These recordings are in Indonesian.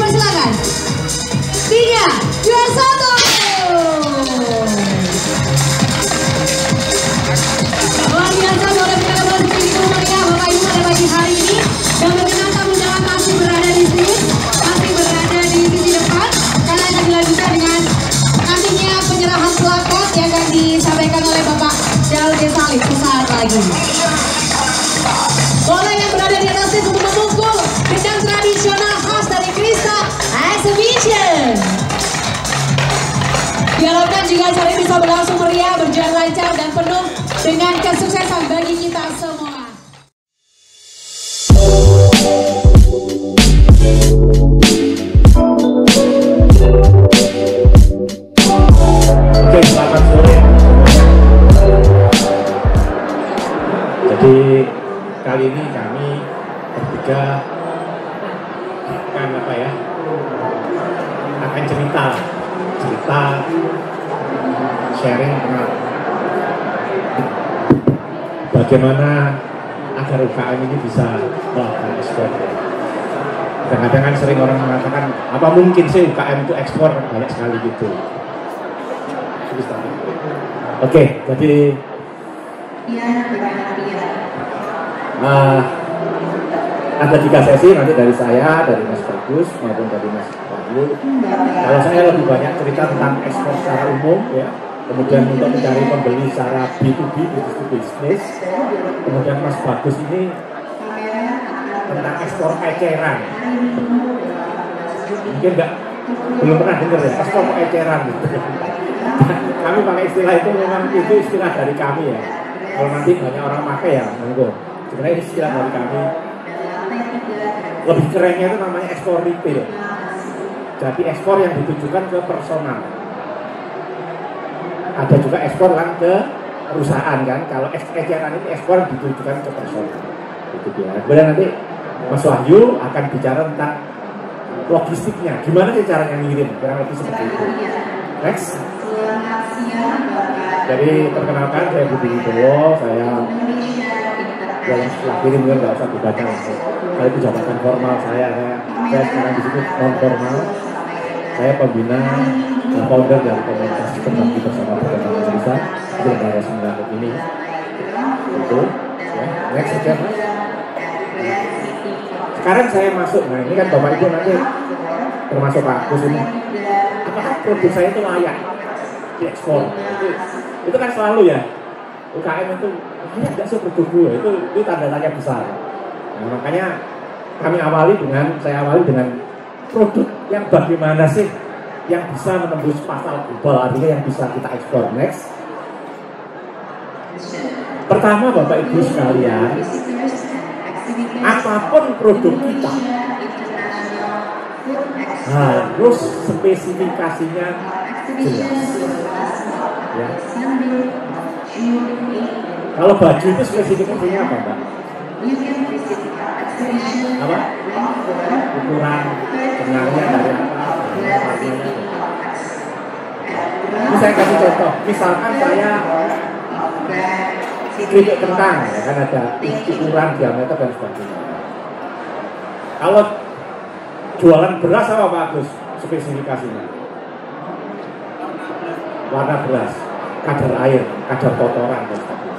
dipersilakan. 3, 2, 1. Luar biasa, boleh kita kembali begitu meriah Bapak Ibu pada pagi hari ini. Dan bagaimana tamu-tamu masih berada di sini, masih berada di sisi depan. Karena akan dilanjutkan dengan nantinya penyerahan plakat yang akan disampaikan oleh Bapak Jalde Salib sesaat lagi. Boleh yang berada di atas stage untuk memukul gendang tradisional khas dari Krista Exhibition. Diharapkan juga acara ini bisa berlangsung meriah, berjalan lancar dan penuh dengan kesuksesan bagi kita semua. Oke, selamat sore. Jadi kali ini kami bertiga akan cerita sharing tentang bagaimana agar UKM ini bisa melakukan ekspor. Kadang-kadang kan sering orang mengatakan, apa mungkin sih UKM itu ekspor, banyak sekali gitu. Oke, jadi ada 3 sesi nanti dari saya, dari Mas Bagus maupun dari Mas Wahyu. Kalau saya lebih banyak cerita tentang ekspor secara umum ya, kemudian untuk mencari pembeli secara B2B, business to business. Kemudian Mas Bagus ini tentang ekspor eceran. Mungkin belum pernah dengar ya, ekspor eceran gitu. Kami pakai istilah itu, memang itu istilah dari kami ya. Kalau nanti banyak orang pakai ya, monggo. Sebenarnya istilah dari kami. Lebih kerennya itu namanya ekspor retail. Jadi ekspor yang ditujukan ke personal. Ada juga ekspor kan ke perusahaan kan. Kalau eceran ini ekspor ditujukan ke personal. Itu dia. Kemudian nanti Mas Wahyu akan bicara tentang logistiknya. Gimana sih caranya ngirim? Kurang lebih seperti itu. Next. Jadi perkenalkan, saya Budi Wibowo. Saya dalam setelah ini mungkin nggak usah dibaca. Saya itu jabatan formal saya sekarang di sini non formal. Saya pembina dan founder dari komunitas Berbagi Bersama Perkembangan Indonesia di Lembaga 9 ini. Itu, ya. Next saja Mas. Sekarang saya masuk. Nah ini kan Bapak Ibu nanti termasuk Pak Agus ini. Apakah produk saya itu layak diekspor? Itu kan selalu ya. UKM itu layak nggak sih produk gue? Itu tanda tanya besar. Nah, makanya saya awali dengan produk yang bagaimana sih yang bisa menembus pasar global, artinya yang bisa kita ekspor. Next. Pertama Bapak Ibu sekalian, apapun produk kita harus spesifikasinya jelas. Ya. Kalau baju itu spesifikasinya apa Mbak? Apa? Ukuran benangnya dari apa? Ini saya kasih contoh. Misalkan saya keripik kentang, ya kan ada ukuran diameter dan sebagainya. Kalau jualan beras apa Pak Agus? Spesifikasinya warna beras, kadar air, kadar kotoran dan sebagainya.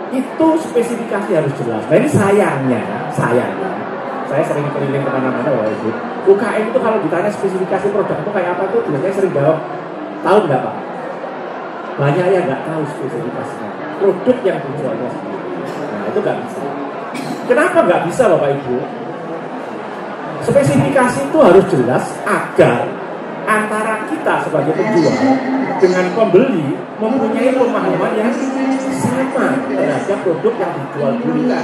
Itu spesifikasi harus jelas. Nah ini sayangnya, saya sering keliling kemana-mana Bapak Ibu. UKM itu kalau ditanya spesifikasi produk itu kayak apa tuh, biasanya sering jawab, tahu nggak Pak? Banyak yang nggak tahu spesifikasinya. Produk yang dijualnya sendiri. Nah itu nggak bisa. Kenapa nggak bisa Bapak Ibu? Spesifikasi itu harus jelas agar antara kita sebagai penjual dengan pembeli mempunyai pemahaman yang sama terhadap produk yang dijual belikan.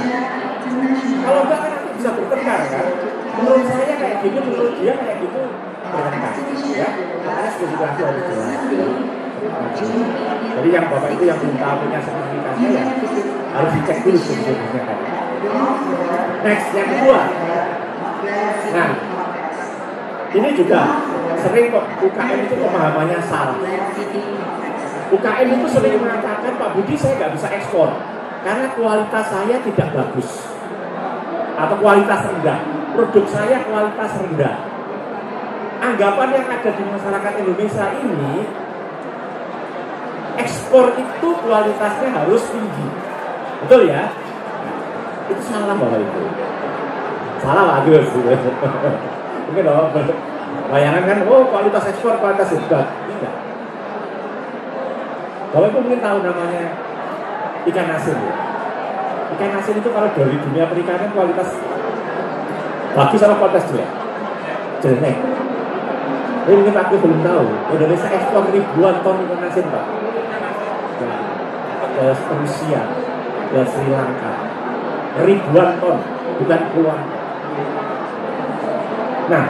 Kalau enggak kan bisa bertengkar kan? Menurut saya kayak gitu, menurut dia kayak gitu bertengkar. Ya, makanya spesifikasi harus jelas. Jadi yang Bapak itu yang belum tahu punya spesifikasinya ya harus dicek dulu spesifikasinya kan. Next, yang kedua. Nah, ini juga sering kok UKM itu pemahamannya salah. UKM itu sering mengatakan, Pak Budi saya nggak bisa ekspor karena kualitas saya tidak bagus atau kualitas rendah. Produk saya kualitas rendah. anggapan yang ada di masyarakat Indonesia ini, ekspor itu kualitasnya harus tinggi. Betul ya? Itu salah Bapak Ibu. Salah bagus. Mungkin dong, bayangan kan, oh kualitas ekspor, kualitas hebat. Tidak. Bapak Ibu mungkin tahu namanya ikan asin ya. Ikan asin itu kalau dari dunia perikanan kualitas bagus sama kualitas jelek? Jelek. Ini mungkin aku belum tahu. Indonesia ekspor ribuan ton ikan asin Pak. Ke Rusia, ke Sri Lanka. Ribuan ton, bukan puluhan ton. Nah,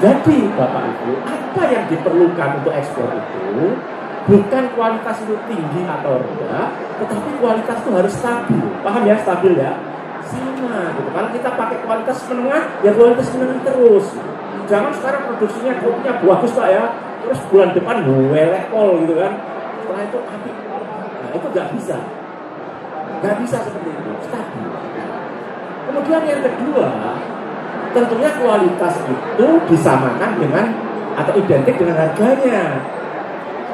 jadi Bapak Ibu, apa yang diperlukan untuk ekspor itu bukan kualitas itu tinggi atau rendah, tetapi kualitas itu harus stabil. Paham ya, stabil ya? Sama gitu. Kalau kita pakai kualitas menengah, ya kualitas menengah terus. Jangan sekarang produksinya kopinya bagus Pak ya, terus bulan depan welek pol gitu kan. Setelah itu habis. Nah, itu nggak bisa. Nggak bisa seperti itu, stabil. Kemudian yang kedua, tentunya kualitas itu disamakan dengan atau identik dengan harganya.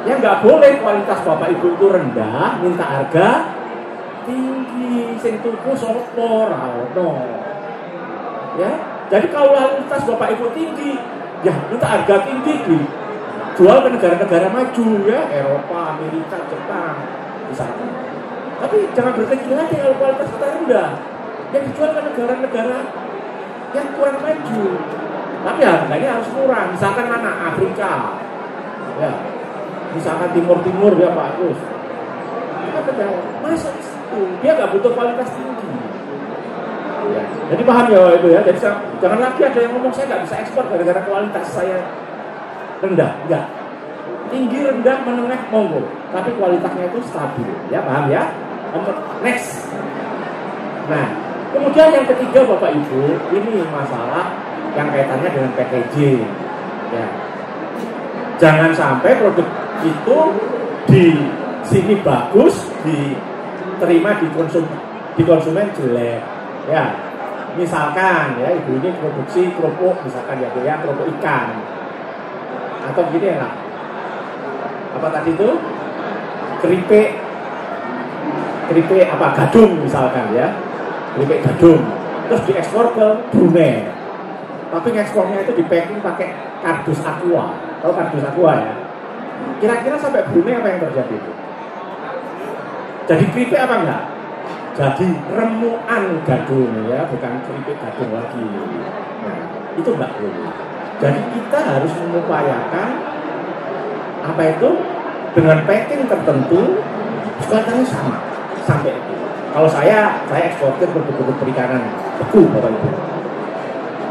Ya nggak boleh kualitas Bapak Ibu itu rendah, minta harga tinggi, sing tuku sopo ra ono. Ya, jadi kalau kualitas Bapak Ibu tinggi, ya minta harga tinggi dijual ke negara-negara maju ya, Eropa, Amerika, Jepang, misalnya. Tapi jangan berkecil hati kalau kualitas kita rendah, yang dijual ke negara-negara yang kurang maju. Tapi harganya harus murah. Misalkan mana Afrika, ya, misalkan Timur ya Pak Agus. Masa itu dia nggak butuh kualitas tinggi. Ya. Jadi paham ya itu ya. Jadi jangan lagi ada yang ngomong saya nggak bisa ekspor gara-gara kualitas saya rendah. Enggak. Tinggi, rendah, menengah, monggo. Tapi kualitasnya itu stabil. Ya paham ya. Next. Nah, kemudian yang ketiga Bapak Ibu, ini masalah yang kaitannya dengan packaging. Ya. Jangan sampai produk itu di sini bagus, diterima di konsumen jelek. Ya. Misalkan ya ibu ini produksi kerupuk, misalkan ya kerupuk ikan. Atau gini ya, apa tadi itu? Keripik apa gadung misalkan ya. Keripik gadung. Terus diekspor ke Brunei. Tapi ekspornya itu di packing pakai kardus aqua. Tahu kardus aqua ya? Kira-kira sampai Brunei apa yang terjadi itu? Jadi keripik apa enggak? Jadi remuan gadung ya, bukan keripik gadung lagi. Nah, itu enggak boleh. Jadi kita harus mengupayakan apa itu dengan packing tertentu kualitasnya sama sampai itu. Kalau saya eksportir produk-produk perikanan beku Bapak Ibu.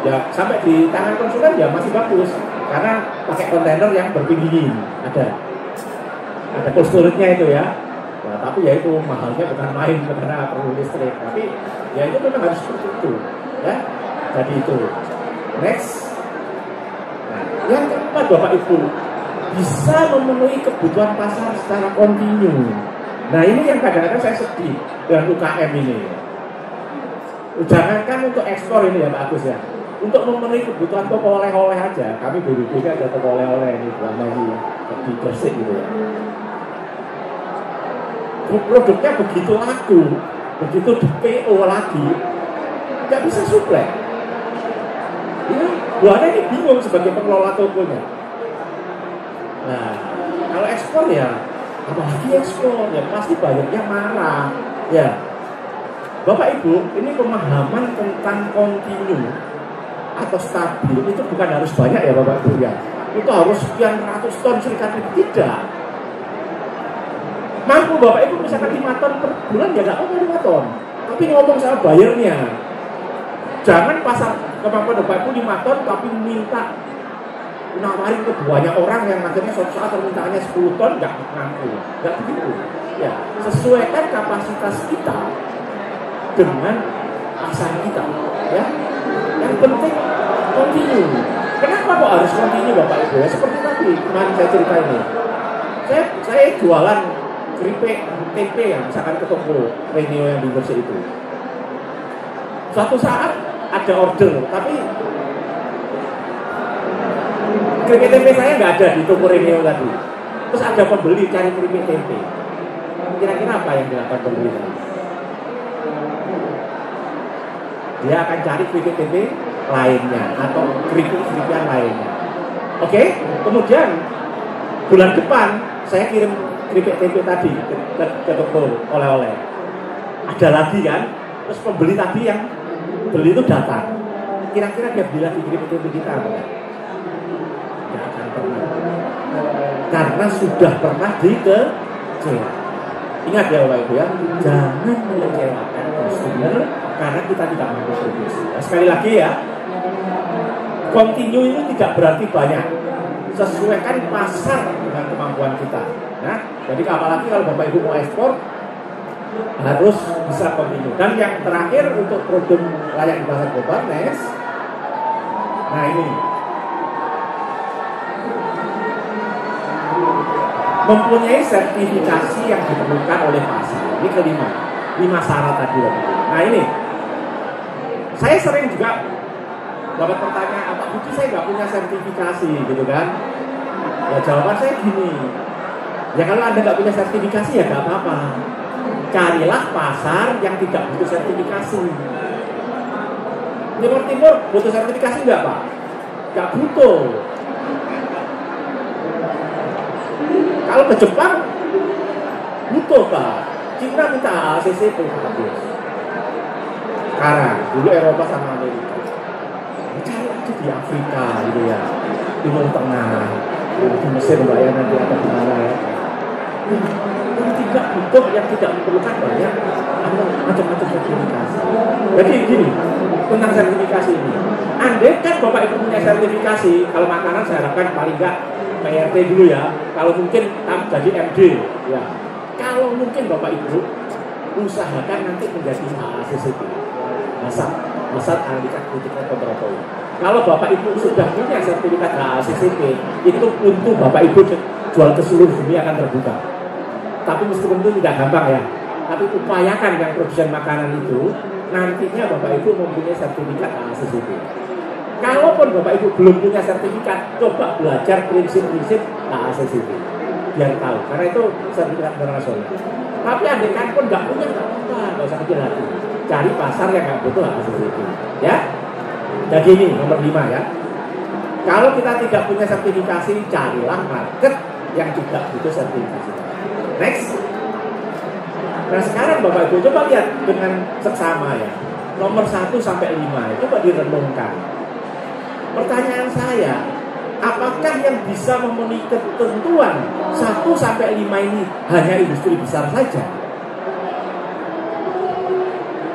Ya sampai di tangan konsumen ya masih bagus karena pakai kontainer yang berpendingin ada cold storage-nya itu ya. Nah, tapi ya itu mahalnya bukan main karena perlu listrik. Tapi ya itu memang harus seperti itu ya. Jadi itu next. Nah, yang keempat Bapak Ibu bisa memenuhi kebutuhan pasar secara kontinu. Nah ini yang kadang-kadang saya sedih dengan UKM ini. Jangankan untuk ekspor ini ya Pak Agus ya. Untuk memenuhi kebutuhan toko oleh-oleh aja. Kami BBB kan ada toko oleh-oleh ini selama ini di Gresik gitu ya. Produknya begitu laku, begitu di PO lagi, nggak bisa suplai. Ya, Bu Ana ini bingung sebagai pengelola tokonya. Nah, kalau ekspor ya, apalagi ekspor ya pasti banyaknya marah. Ya, Bapak Ibu, ini pemahaman tentang kontinu atau stabil itu bukan harus banyak ya Bapak Ibu ya. Itu harus sekian ratus ton serikat tidak. Mampu Bapak Ibu misalkan 5 ton per bulan ya nggak apa-apa 5 ton. Tapi ngomong sama bayarnya. Jangan pasar kemampuan Bapak Ibu 5 ton tapi minta nawarin ke banyak orang yang akhirnya suatu saat permintaannya 10 ton nggak mampu. Nggak begitu. Ya, sesuaikan kapasitas kita dengan pasar kita. Ya. Yang penting kontinu. Kenapa kok harus kontinu Bapak Ibu? Ya, seperti tadi kemarin saya cerita ini. Saya jualan keripik tempe ya, misalkan ke toko Renio yang di Gresik itu. Suatu saat ada order, tapi Keripik tempe saya nggak ada di toko Reneo tadi. Terus ada pembeli cari keripik tempe. Kira-kira apa yang dilakukan pembeli tadi? Dia akan cari keripik tempe lainnya atau keripik-keripikan lainnya. Oke, kemudian bulan depan saya kirim keripik tempe tadi ke toko oleh-oleh. Ada lagi kan? Terus pembeli tadi yang beli itu datang. Kira-kira dia beli lagi keripik tempe kita apa? Tidak akan pernah. Karena sudah pernah dikecewakan. Ingat ya Bapak Ibu ya, jangan mengecewakan konsumen karena kita tidak mampu produksi. Nah, sekali lagi ya, continue itu tidak berarti banyak. Sesuaikan pasar dengan kemampuan kita. Nah, jadi apalagi kalau Bapak Ibu mau ekspor harus bisa continue. Dan yang terakhir untuk produk layak di pasar global, next. Nah ini mempunyai sertifikasi yang diperlukan oleh pasar. Ini kelima, 5 syarat tadi. Nah ini saya sering juga dapat pertanyaan, Pak Budi saya nggak punya sertifikasi gitu kan. Ya jawaban saya gini, ya kalau Anda nggak punya sertifikasi ya nggak apa-apa. Carilah pasar yang tidak butuh sertifikasi. Timur butuh sertifikasi nggak Pak? Nggak butuh. Kalau ke Jepang butuh Pak. Cina minta ACCP habis. Sekarang dulu Eropa sama Amerika. Cari aja di Afrika gitu ya, Timur Tengah, di Mesir Mbak ya nanti atau di mana ya. Yang tidak butuh, yang tidak memerlukan banyak macam-macam sertifikasi. Jadi gini, tentang sertifikasi ini. Andai kan Bapak Ibu punya sertifikasi, kalau makanan saya harapkan paling enggak PRT dulu ya. Kalau mungkin jadi MD ya. Kalau mungkin Bapak Ibu usahakan nanti menjadi ACCP. Masat analisa kritikal kontrol. Kalau Bapak Ibu sudah punya sertifikat ACCP, itu untuk Bapak Ibu jual ke seluruh dunia akan terbuka. Tapi meskipun itu tidak gampang ya. Tapi upayakan yang produsen makanan itu nantinya Bapak Ibu mempunyai sertifikat ACCP. Kalaupun Bapak Ibu belum punya sertifikat, coba belajar prinsip-prinsip ACCP biar tahu. Karena itu sertifikat internasional. Tapi andaikan pun nggak punya, nggak apa-apa, nggak usah kecil hati. Cari pasar yang nggak butuh ACCP. Ya. Jadi ini nomor 5 ya. Kalau kita tidak punya sertifikasi, carilah market yang tidak butuh sertifikasi. Next. Nah sekarang Bapak Ibu coba lihat dengan seksama ya. Nomor 1 sampai 5 coba direnungkan. Pertanyaan saya, apakah yang bisa memenuhi ketentuan 1 sampai 5 ini hanya industri besar saja?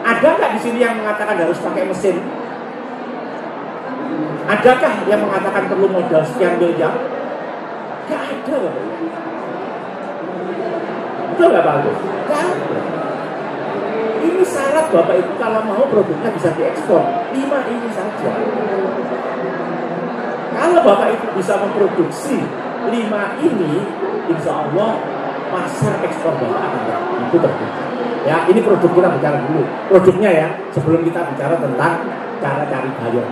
Ada nggak di sini yang mengatakan harus pakai mesin? Adakah yang mengatakan perlu modal sekian miliar? Nggak ada Bapak Ibu. Betul nggak Pak Agus? Nggak ada. Ini syarat Bapak Ibu kalau mau produknya bisa diekspor. 5 ini saja. Kalau Bapak Ibu bisa memproduksi 5 ini, insya Allah pasar ekspor Bapak akan terbuka. Ya, ini produk kita bicara dulu. Produknya ya, sebelum kita bicara tentang cara cari buyer.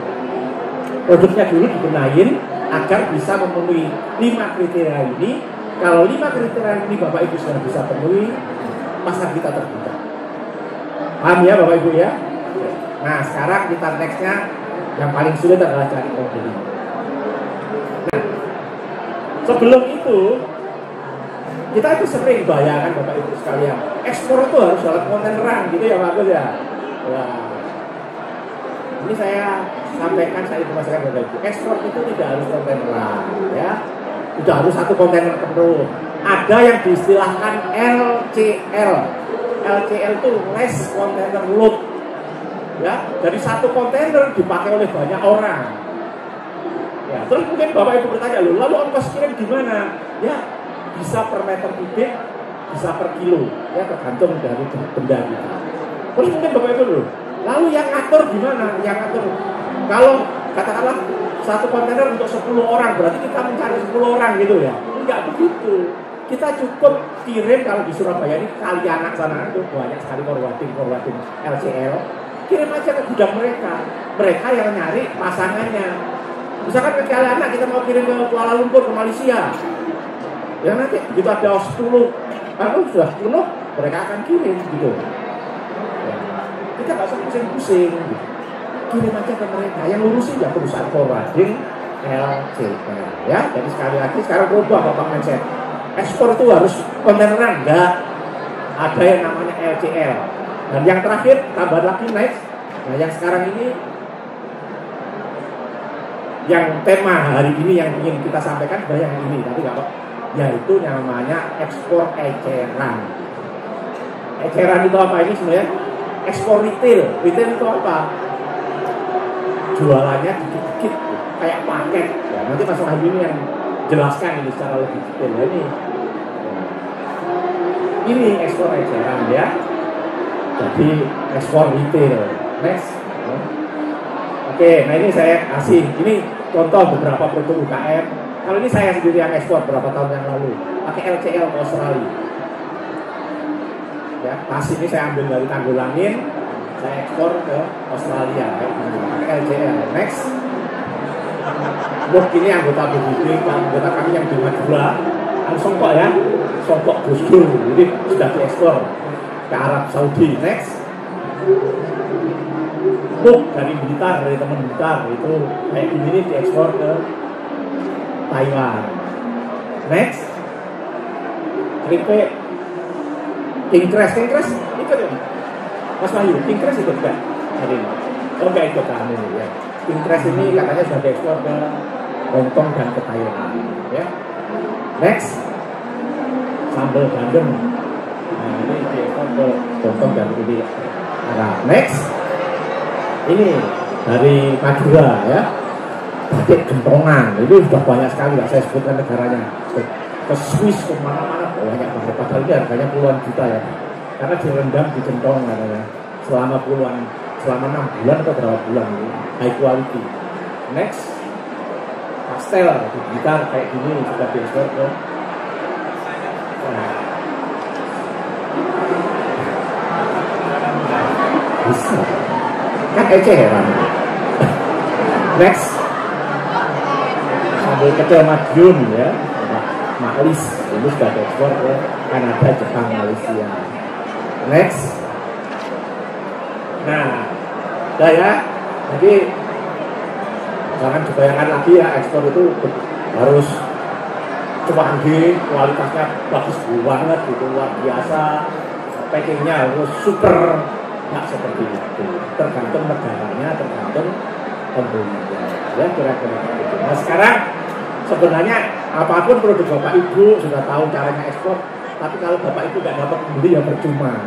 Produknya dulu dibenahin agar bisa memenuhi 5 kriteria ini. Kalau 5 kriteria ini Bapak Ibu sudah bisa penuhi, pasar kita terbuka. Paham ya Bapak Ibu ya? Nah sekarang kita nextnya yang paling sulit adalah cari pembeli. Nah sebelum itu kita itu sering bayangkan Bapak Ibu sekalian, ekspor itu harus dalam kontaineran gitu ya Pak Agus ya. Wah. Ini saya sampaikan, saya informasikan Bapak Ibu, ekspor itu tidak harus kontaineran ya. Tidak harus 1 kontainer penuh. Ada yang diistilahkan LCL. LCL itu less container load. Ya, dari 1 kontainer dipakai oleh banyak orang. Ya, terus mungkin Bapak Ibu bertanya, loh, lalu ongkos kirim gimana? Ya, bisa per meter kubik, bisa per kilo, ya tergantung dari benda kita. Terus mungkin Bapak Ibu loh, lalu yang ngatur gimana? Yang ngatur kalau katakanlah 1 kontainer untuk 10 orang, berarti kita mencari 10 orang gitu ya? Enggak begitu. Kita cukup kirim, kalau di Surabaya ini kali anak sana itu banyak sekali forwarding LCL. Kirim aja ke gudang mereka. Mereka yang nyari pasangannya. Misalkan ke anak kita mau kirim ke Kuala Lumpur, ke Malaysia, ya nanti begitu ada 10 sudah penuh, mereka akan kirim gitu. Ya. Kita nggak usah pusing-pusing gitu. Kirim aja ke mereka, yang ngurusin ya perusahaan forwarding LCL ya. Jadi sekali lagi sekarang berubah Bapak mindset. Ekspor itu harus konteneran, enggak. Ada yang namanya LCL. Dan yang terakhir tambah lagi next. Nah yang sekarang ini, yang tema hari ini yang ingin kita sampaikan sebenarnya yang ini, tapi nggak apa, yaitu namanya ekspor eceran. Eceran itu apa ini sebenarnya? Ekspor retail. Retail itu apa? Jualannya dikit-dikit, kayak paket. Ya, nanti Mas Wahyu ini yang jelaskan ini secara lebih detail. Ya, ini ekspor eceran ya. Jadi ekspor retail. Next. Oke, nah ini saya kasih. Ini contoh beberapa produk UKM. Kalau ini saya sendiri yang ekspor berapa tahun yang lalu, pakai LCL ke Australia. Ya, tas ini saya ambil dari Tanggulangin, saya ekspor ke Australia, pakai LCL. Next. Ini anggota BBB, anggota kami yang di Madura, Songkok ya, Songkok Gus Dur, jadi sudah diekspor ke Arab Saudi. Next. Dari Blitar, dari teman Blitar itu kayak gini diekspor ke Taiwan. Next. Keripik Kingcrest ikut ya Mas Wahyu, Kingcrest ikut gak hari ini? Oh gak ikut kami ya. Kingcrest ini katanya sudah diekspor ke Hongkong dan ke Thailand ya. Next. Sambal bandeng, nah ini diekspor ke Hongkong dan Uni Arab. Next. Ini dari Madura ya, batik gentongan, itu sudah banyak sekali, nggak saya sebutkan negaranya. Ke Swiss, ke mana-mana banyak banget. Padahal ini harganya puluhan juta ya, karena direndam di gentong katanya selama 6 bulan atau berapa bulan, high quality. Next, pastel di Blitar kayak gini sudah diekspor ke bisa. Kan eceran. Next, sambal kecil Madiun ya, Maklis ini sudah diekspor ke Kanada, Jepang, Malaysia. Next. Nah, udah ya. Jadi jangan dibayangkan lagi ya ekspor itu harus canggih, kualitasnya bagus banget gitu, luar biasa, packingnya harus super. Nggak seperti itu, tergantung negaranya, tergantung pembelinya ya, kira-kira gitu. Nah sekarang sebenarnya apapun produk Bapak Ibu sudah tahu caranya ekspor, tapi kalau Bapak Ibu nggak dapat pembeli ya percuma.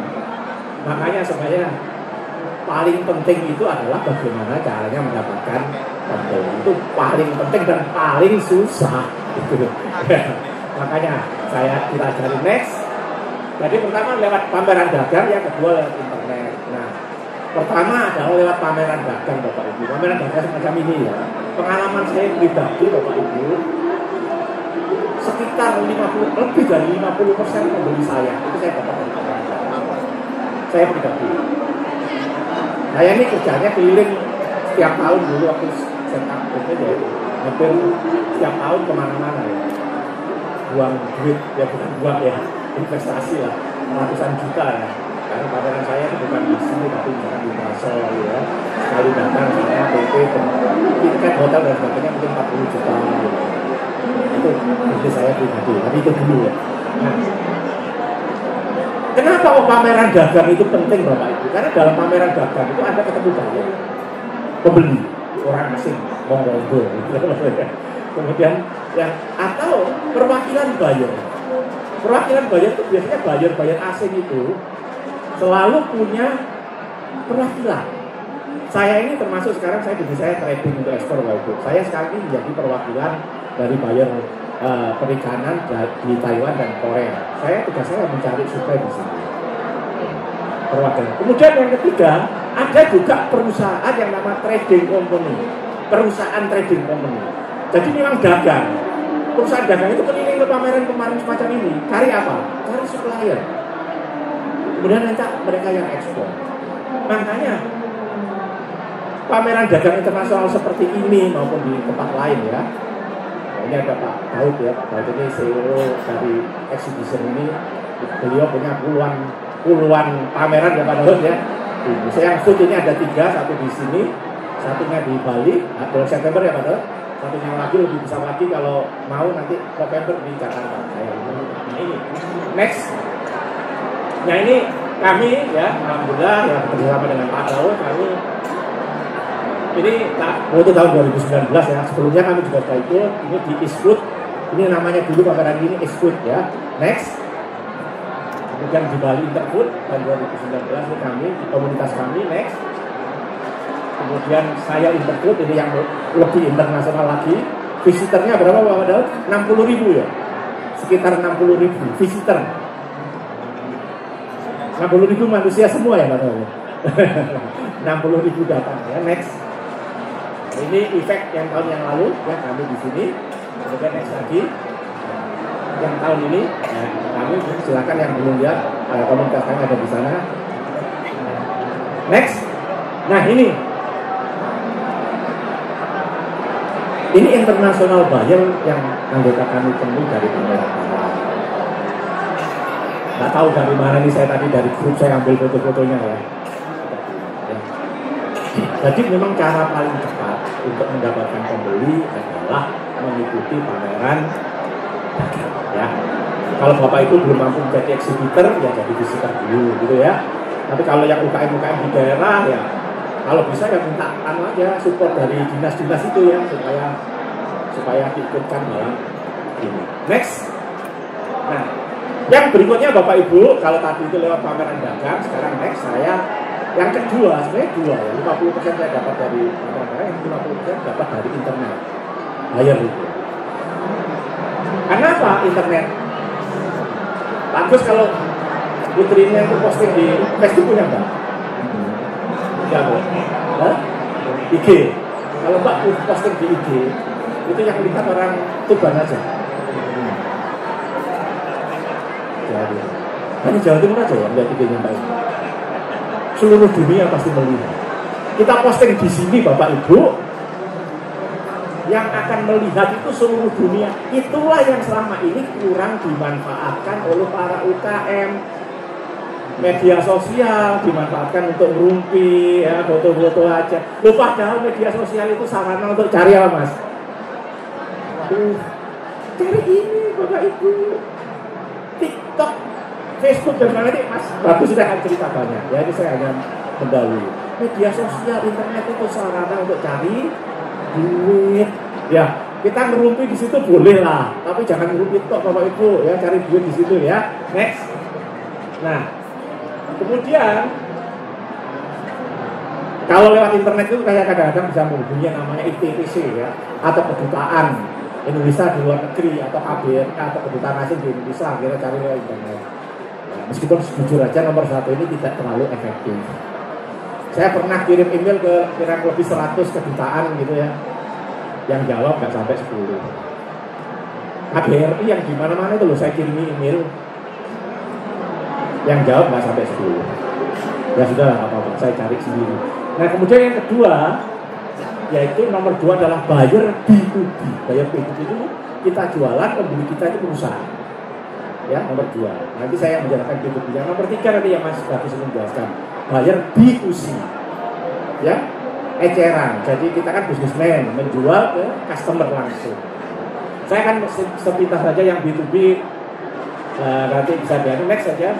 Makanya sebenarnya paling penting itu adalah bagaimana caranya mendapatkan pembeli, itu paling penting dan paling susah gitu. Makanya kita cari next. Jadi pertama lewat pameran dagang, yang kedua lewat internet. Nah, pertama adalah lewat pameran dagang Bapak Ibu. Pameran dagang semacam ini ya. Pengalaman saya pribadi Bapak Ibu, sekitar lebih dari 50% pembeli saya itu saya dapat dari pameran dagang. Saya pribadi. Nah ini kerjanya keliling setiap tahun dulu waktu setup itu ya, hampir setiap tahun kemana-mana ya. Buang duit ya, bukan buang ya, investasi lah, ratusan juta ya. Karena pameran saya itu bukan di sini tapi misalkan di Basel ya. Sekali datang saya PP, tiket hotel dan sebagainya mungkin 40 juta gitu. Itu bisnis saya pribadi, tapi itu dulu ya. Nah, kenapa pameran dagang itu penting Bapak Ibu? Karena dalam pameran dagang itu Anda ketemu banyak pembeli, orang asing, monggo gitu. Kemudian yang atau perwakilan buyer. Perwakilan buyer itu biasanya buyer asing itu selalu punya perwakilan. Saya ini termasuk sekarang saya trading untuk ekspor Bapak Ibu. Saya sekarang ini menjadi perwakilan dari buyer perikanan di Taiwan dan Korea. Tugas saya mencari supply di sini. Perwakilan. Kemudian yang ketiga, ada juga perusahaan yang nama trading company. Perusahaan trading company. Jadi memang dagang. Perusahaan dagang itu keliling ke pameran kemarin semacam ini. Cari apa? Cari supplier. Kemudian nanti mereka yang ekspor. Makanya pameran dagang internasional seperti ini maupun di tempat lain ya. Nah, ini ada Pak Daud ya, Pak Daud ini CEO dari exhibition ini. Beliau punya puluhan pameran ya Pak Daud ya. Saya yang food ini ada 3, satu di sini, satunya di Bali, bulan September ya Pak Daud. Satunya lagi lebih besar lagi kalau mau nanti November di Jakarta. Ini next. Nah ini kami ya, alhamdulillah ya bersama dengan Pak Daud kami ini waktu tahun 2019 ya. Sebelumnya kami juga sudah ikut ini di Eastwood. Ini namanya dulu pameran ini Eastwood ya. Next. Kemudian di Bali Interfood tahun 2019 ini kami di komunitas kami. Next. Kemudian saya Interfood ini yang lebih internasional lagi. Visitornya berapa Pak Daud? 60.000 ya. Sekitar 60.000 visitor. 60.000 manusia semua ya Pak Daud. 60.000 datang ya. Next. Ini efek yang tahun yang lalu ya kami di sini. Kemudian next lagi yang tahun ini ya, kami silakan yang belum lihat komunitas kami ada di sana. Next. Nah ini internasional buyer yang anggota kami temui dari pameran. Nggak tahu dari mana nih, saya tadi dari grup saya ambil foto-fotonya ya. Jadi memang cara paling cepat untuk mendapatkan pembeli adalah mengikuti pameran ya. Kalau Bapak Ibu belum mampu jadi exhibitor ya jadi visitor dulu gitu ya. Tapi kalau yang UKM di daerah ya kalau bisa ya minta aja support dari dinas-dinas itu ya supaya diikutkan dalam ini. Next. Nah, yang berikutnya Bapak Ibu kalau tadi itu lewat pameran dagang, sekarang next saya yang kedua sebenarnya 2 ya, 50% saya dapat dari pameran, yang 50% dapat dari internet. Buyer itu. Karena apa internet? Bagus kalau putrinya itu posting di Facebook punya enggak? Enggak Bu. Hah? IG. Kalau Mbak posting di IG, itu yang lihat orang Tuban aja. Jadi, hanya Jawa Timur aja ya lihat IG-nya Mbak. Seluruh dunia pasti melihat. Kita posting di sini Bapak Ibu, yang akan melihat itu seluruh dunia. Itulah yang selama ini kurang dimanfaatkan oleh para UKM. Media sosial dimanfaatkan untuk ngerumpi, ya, foto-foto aja. Loh, padahal media sosial itu sarana untuk cari apa Mas? Cari ini Bapak Ibu. TikTok, Facebook dan lain-lain Mas. Bagus sudah akan cerita banyak. Ya ini saya hanya mendahului. Media sosial, internet itu sarana untuk cari duit. Ya, kita ngerumpi di situ boleh lah, tapi jangan ngerumpi tok Bapak Ibu ya, cari duit di situ ya. Next. Nah, kemudian kalau lewat internet itu kayak kadang-kadang bisa menghubungi yang namanya ITTC ya, atau kedutaan Indonesia di luar negeri atau KBRI atau kedutaan asing di Indonesia, kita cari lewat internet. Ya, meskipun jujur aja nomor 1 ini tidak terlalu efektif. Saya pernah kirim email ke kira-kira lebih 100 kedutaan gitu ya, yang jawab nggak sampai 10. KBRI yang di mana-mana itu loh saya kirimi email, yang jawab nggak sampai 10. Ya sudah lah, apa-apa, saya cari sendiri. Nah kemudian yang kedua, yaitu nomor 2 adalah buyer B2B. Buyer B2B itu kita jualan, pembeli kita itu perusahaan. Ya, nomor 2. Nanti saya menjelaskan B2B. Yang nomor 3 nanti yang Mas Bagus menjelaskan. Buyer B2C. Ya, eceran. Jadi kita kan bisnismen, menjual ke customer langsung. Saya akan sepintas saja yang B2B. Nanti bisa dianu next saja.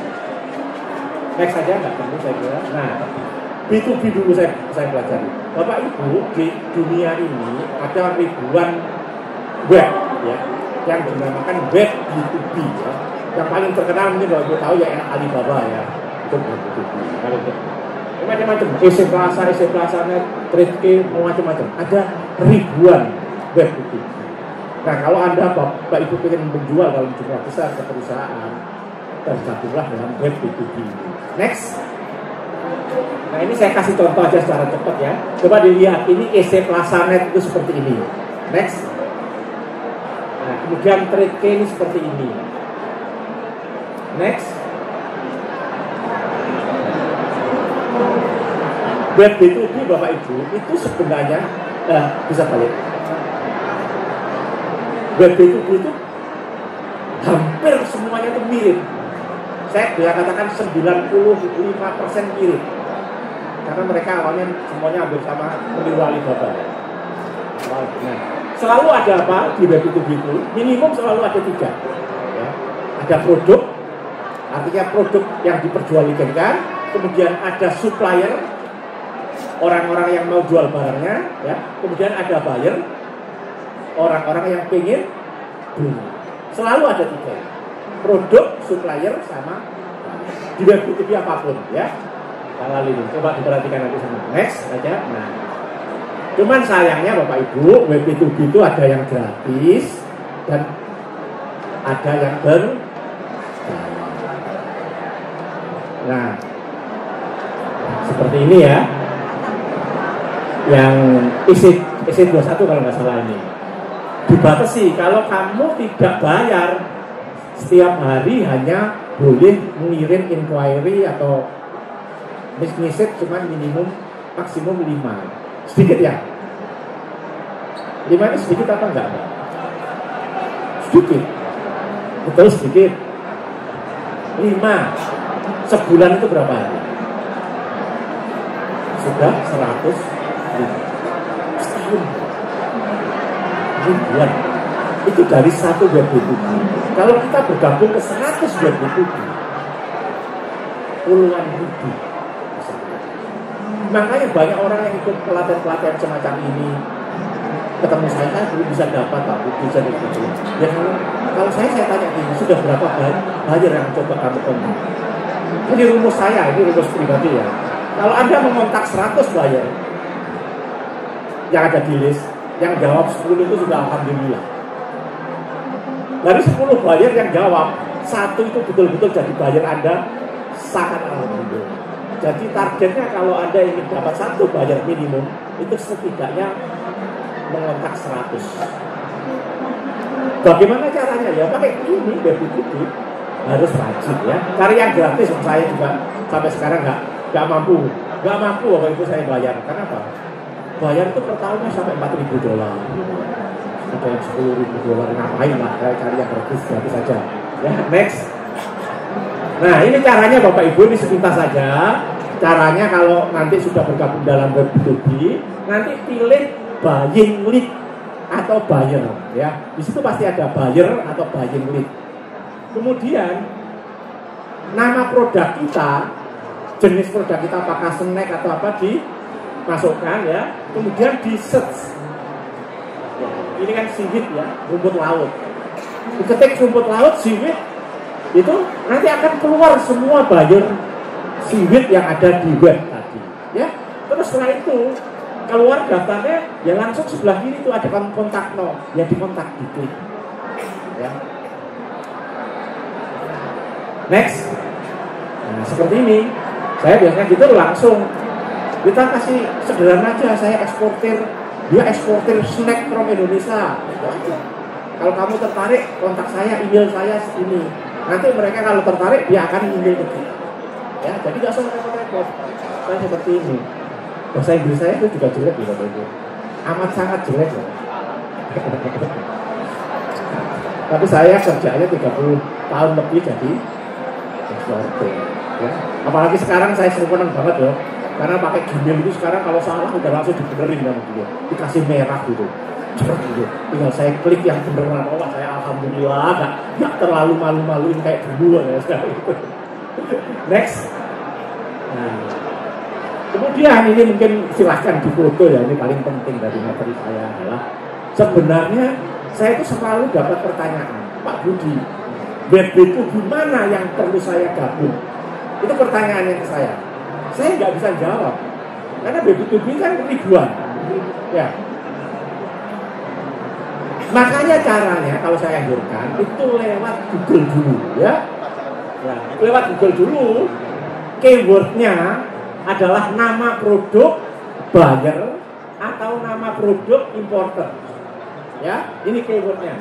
Next saja nggak perlu saya kira. Nah, B2B dulu saya pelajari. Bapak Ibu, di dunia ini ada ribuan web ya, yang dinamakan web B2B ya. Yang paling terkenal mungkin kalau Ibu tahu ya Alibaba ya. Itu B2B. Macam-macam. EC Plaza Net, Trade, macam-macam. Ada ribuan web B2B. Nah, kalau Anda Bapak Ibu ingin menjual dalam jumlah besar ke perusahaan, tergabunglah dalam web B2B. Next. Nah, ini saya kasih contoh aja secara cepat ya. Coba dilihat, ini EC Plaza Net itu seperti ini. Next. Nah, kemudian Trade ini seperti ini. Next. Web B2B Bapak Ibu itu sebenarnya bisa balik. Web B2B itu hampir semuanya itu mirip. Saya bisa katakan 95% mirip. Karena mereka awalnya semuanya hampir sama, meniru Alibaba. Nah, selalu ada apa di web B2B itu? Minimum selalu ada 3. Ya. Ada produk, artinya produk yang diperjualbelikan. Kemudian ada supplier, orang-orang yang mau jual barangnya, ya. Kemudian ada buyer, orang-orang yang pengen beli. Selalu ada 3, produk, supplier, sama di web B2B apapun, ya. Lalu ini, coba diperhatikan nanti sama. Next aja. Nah, cuman sayangnya Bapak Ibu, web B2B itu ada yang gratis dan ada yang Nah, seperti ini ya. Yang isi 21 kalau nggak salah ini. Dibatasi kalau kamu tidak bayar setiap hari hanya boleh mengirim inquiry atau message cuma minimum maksimum 5. Sedikit ya? 5 itu sedikit apa enggak? Sedikit. Betul sedikit. 5 sebulan itu berapa hari? Sudah 100 setahun. Ribuan. Itu dari 1 web B2B. Kalau kita bergabung ke 100 web B2B, puluhan ribu. Makanya banyak orang yang ikut pelatihan-pelatihan semacam ini, ketemu saya belum bisa dapat Pak, bisa gitu. Ya kalau saya tanya ini sudah berapa buyer yang coba kamu kontak? Ini rumus saya, ini rumus pribadi ya. Kalau Anda mengontak 100 buyer yang ada di list, yang jawab 10 itu sudah alhamdulillah. Dari 10 buyer yang jawab, 1 itu betul-betul jadi buyer Anda, sangat alhamdulillah. Jadi targetnya kalau Anda ingin dapat 1 buyer minimum, itu setidaknya mengontak 100. Bagaimana caranya? Ya pakai ini, web B2B harus rajin ya. Cari yang gratis, saya juga sampai sekarang nggak mampu Bapak Ibu saya bayar. Kenapa? Bayar itu per tahunnya sampai $4.000. Ada yang $10.000, ngapain lah? Saya cari yang gratis saja. Ya, next. Nah, ini caranya Bapak Ibu, ini sepintas saja. Caranya kalau nanti sudah bergabung dalam web B2B, nanti pilih buying lead atau buyer, ya. Di situ pasti ada buyer atau buying lead. Kemudian nama produk kita, jenis produk kita apakah snack atau apa dimasukkan ya. Kemudian di search. Ini kan seaweed ya, rumput laut. Diketik rumput laut, seaweed, itu nanti akan keluar semua buyer seaweed yang ada di web tadi, ya. Terus setelah itu keluar daftarnya, ya langsung sebelah kiri itu ada kontak ya dikontak diklik, ya. Next, nah seperti ini, saya biasanya gitu langsung kita kasih sederhana aja, saya eksportir, dia eksportir snack from Indonesia. Kalau kamu tertarik, kontak saya, email saya ini. Nanti mereka kalau tertarik, dia akan email ke kita. Ya, jadi nggak usah repot-repot. Saya seperti ini. Bahasa Inggris saya itu juga jelek ya Bapak Ibu. Amat sangat jelek ya. Tapi saya kerjanya 30 tahun lebih jadi eksportir. Ya. Apalagi sekarang saya senang banget ya. Karena pakai Gmail itu sekarang kalau salah udah langsung dibenerin sama dia. Dikasih merah gitu. Gitu. Tinggal saya klik yang beneran, oh saya alhamdulillah nggak terlalu malu-maluin kayak dulu ya sekarang itu. Next. Nah, kemudian ini mungkin silahkan difoto ya, ini paling penting dari materi saya adalah sebenarnya saya itu selalu dapat pertanyaan, Pak Budi, web itu gimana yang perlu saya gabung? Itu pertanyaannya ke saya. Saya nggak bisa jawab karena web B2B kan ribuan, ya. Makanya caranya kalau saya anjurkan itu lewat Google dulu, ya. Ya, lewat Google dulu, keywordnya adalah nama produk buyer atau nama produk importer. Ya, ini keywordnya.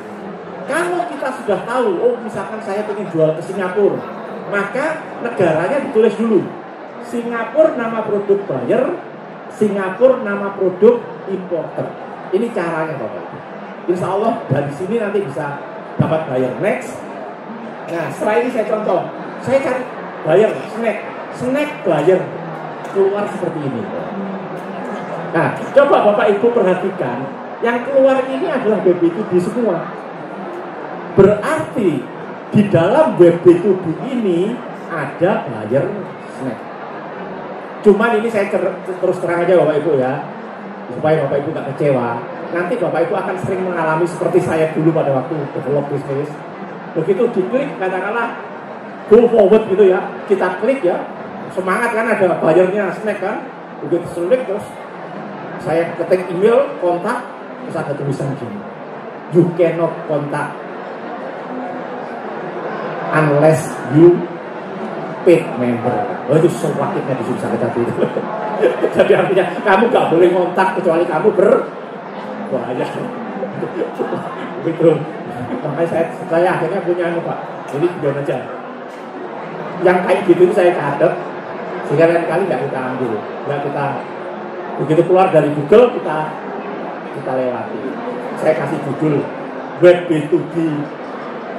Kalau kita sudah tahu, oh misalkan saya ingin jual ke Singapura, maka negaranya ditulis dulu. Singapura nama produk buyer, Singapura nama produk importer. Ini caranya Bapak. Insya Allah dari sini nanti bisa dapat buyer. Next. Nah setelah ini saya contoh. Saya cari buyer snack buyer keluar seperti ini. Nah coba Bapak Ibu perhatikan, yang keluar ini adalah web B2B semua. Berarti di dalam web B2B ini ada buyer snack. Cuman ini saya terus terang aja Bapak Ibu ya, supaya Bapak Ibu gak kecewa. Nanti Bapak Ibu akan sering mengalami seperti saya dulu pada waktu develop bisnis. Begitu diklik katakanlah go forward gitu ya, kita klik ya, semangat kan ada buyernya snack kan. Begitu klik terus saya ketik email kontak, terus ada tulisan gini, you cannot contact unless you paid member. Oh itu sewakitnya di susah tadi itu. Jadi artinya kamu gak boleh ngontak kecuali kamu berbayar. Begitu. Makanya saya akhirnya punya Pak. Jadi biar aja. Yang kayak gitu itu saya catat. Sehingga lain kali nggak kita ambil, nggak kita begitu keluar dari Google kita lewati. Saya kasih judul web B2B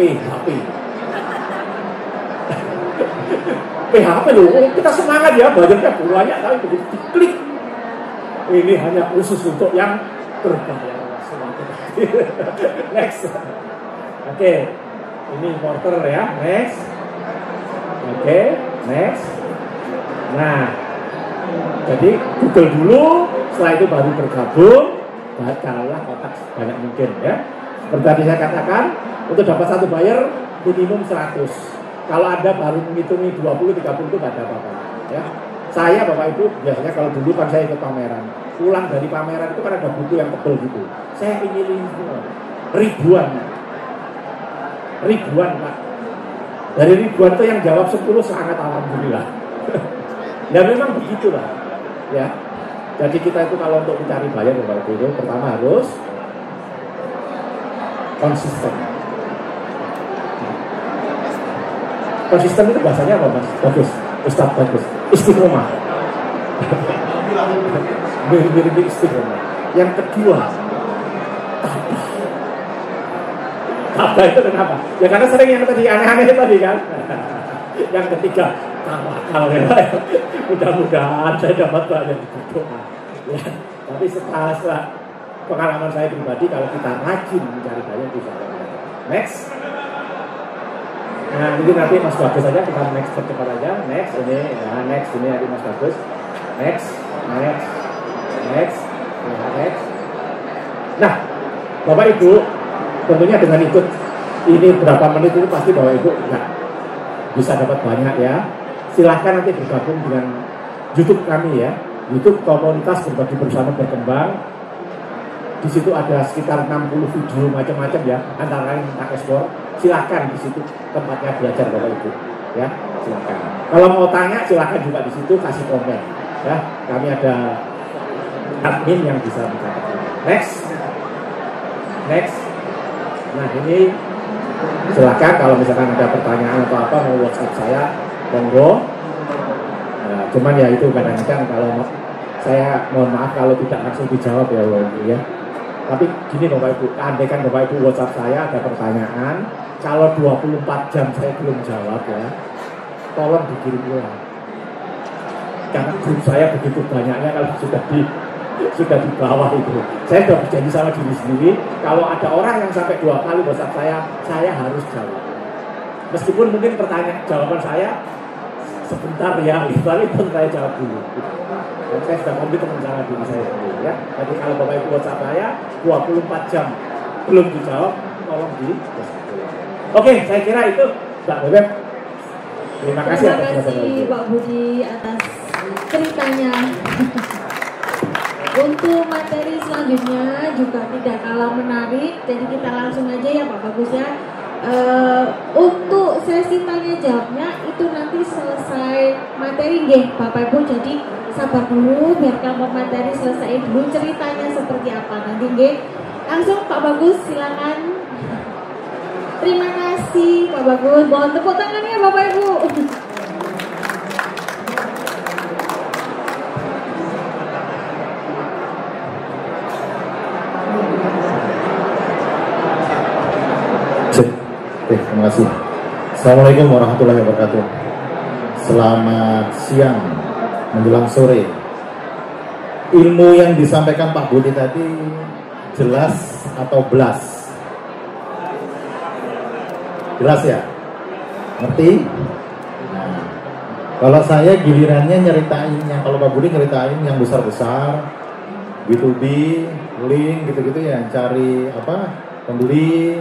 PHP. PHP loh, kita semangat ya, budgetnya banyak tapi begitu diklik ini hanya khusus untuk yang berbayar. Next. Oke, ini importer ya, next. Oke, next. Nah, jadi Google dulu, setelah itu baru bergabung, bacalah kotak sebanyak mungkin ya. Seperti tadi saya katakan, untuk dapat satu buyer minimum 100. Kalau Anda baru menghitungi 20-30 itu nggak ada apa-apa ya. Saya Bapak Ibu biasanya kalau dulu kan saya ikut pameran, pulang dari pameran itu kan ada buku yang tebel gitu. Saya ingin ribuan Pak. Dari ribuan itu yang jawab 10 sangat alhamdulillah. Ya memang begitulah ya. Jadi kita itu kalau untuk mencari buyer Bapak Ibu itu pertama harus konsisten. Konsisten itu bahasanya apa Mas? Bagus, Ustadz bagus. Istiqomah. Mirip istiqomah. Yang kedua, tabah itu kenapa? Ya karena sering yang tadi aneh-aneh tadi kan. Yang ketiga, tawakal ya. Mudah-mudahan saya dapat banyak berdoa. Ya, tapi setelah pengalaman saya pribadi, kalau kita rajin mencari banyak bisa. Next. Nah ini nanti Mas Bagus aja, kita next percepat aja. Next ini, nah next ini nanti Mas Bagus. Next. Nah Bapak Ibu tentunya dengan ikut ini berapa menit itu pasti Bapak Ibu nggak bisa dapat banyak ya. Silahkan nanti bergabung dengan YouTube kami ya. YouTube komunitas berbagi bersama berkembang. Di situ ada sekitar 60 video macam-macam ya, antara lain tentang ekspor. Silakan di situ tempatnya belajar Bapak Ibu, ya silakan. Kalau mau tanya silakan juga di situ kasih komen, ya. Kami ada admin yang bisa mencatat. Next. Nah ini silakan kalau misalkan ada pertanyaan atau apa mau WhatsApp saya, monggo. Nah, cuman ya itu kadang-kadang kalau saya mohon maaf kalau tidak langsung dijawab ya. Tapi gini Bapak Ibu, andaikan Bapak Ibu WhatsApp saya ada pertanyaan, kalau 24 jam saya belum jawab ya, tolong dikirim ulang. Karena grup saya begitu banyaknya kalau sudah di bawah itu. Saya sudah berjanji sama diri sendiri, kalau ada orang yang sampai 2 kali WhatsApp saya harus jawab. Meskipun mungkin jawaban saya sebentar ya, tapi pun saya jawab dulu. Dan saya sudah komitmen sama diri saya sendiri ya. Jadi kalau Bapak Ibu WhatsApp saya 24 jam belum dijawab, tolong di WhatsApp. Oke, saya kira itu Mbak Bebep. Terima kasih Pak Budi atas ceritanya. Untuk materi selanjutnya juga tidak kalah menarik, jadi kita langsung aja ya Pak Bagus ya. Untuk sesi tanya jawabnya itu nanti selesai materi nggih Bapak Ibu, jadi sabar dulu biar kelompok materi selesai dulu ceritanya seperti apa nanti nggih. Langsung Pak Bagus silakan. Terima kasih Pak Bagus. Mohon tepuk tangannya Bapak Ibu. Oke, terima kasih. Assalamualaikum warahmatullahi wabarakatuh. Selamat siang menjelang sore. Ilmu yang disampaikan Pak Budi tadi jelas atau belas? Jelas ya? Ngerti? Nah, kalau saya gilirannya nyeritainnya, kalau Pak Budi nyeritain yang besar-besar, B2B, link gitu-gitu ya, cari apa? Pembeli,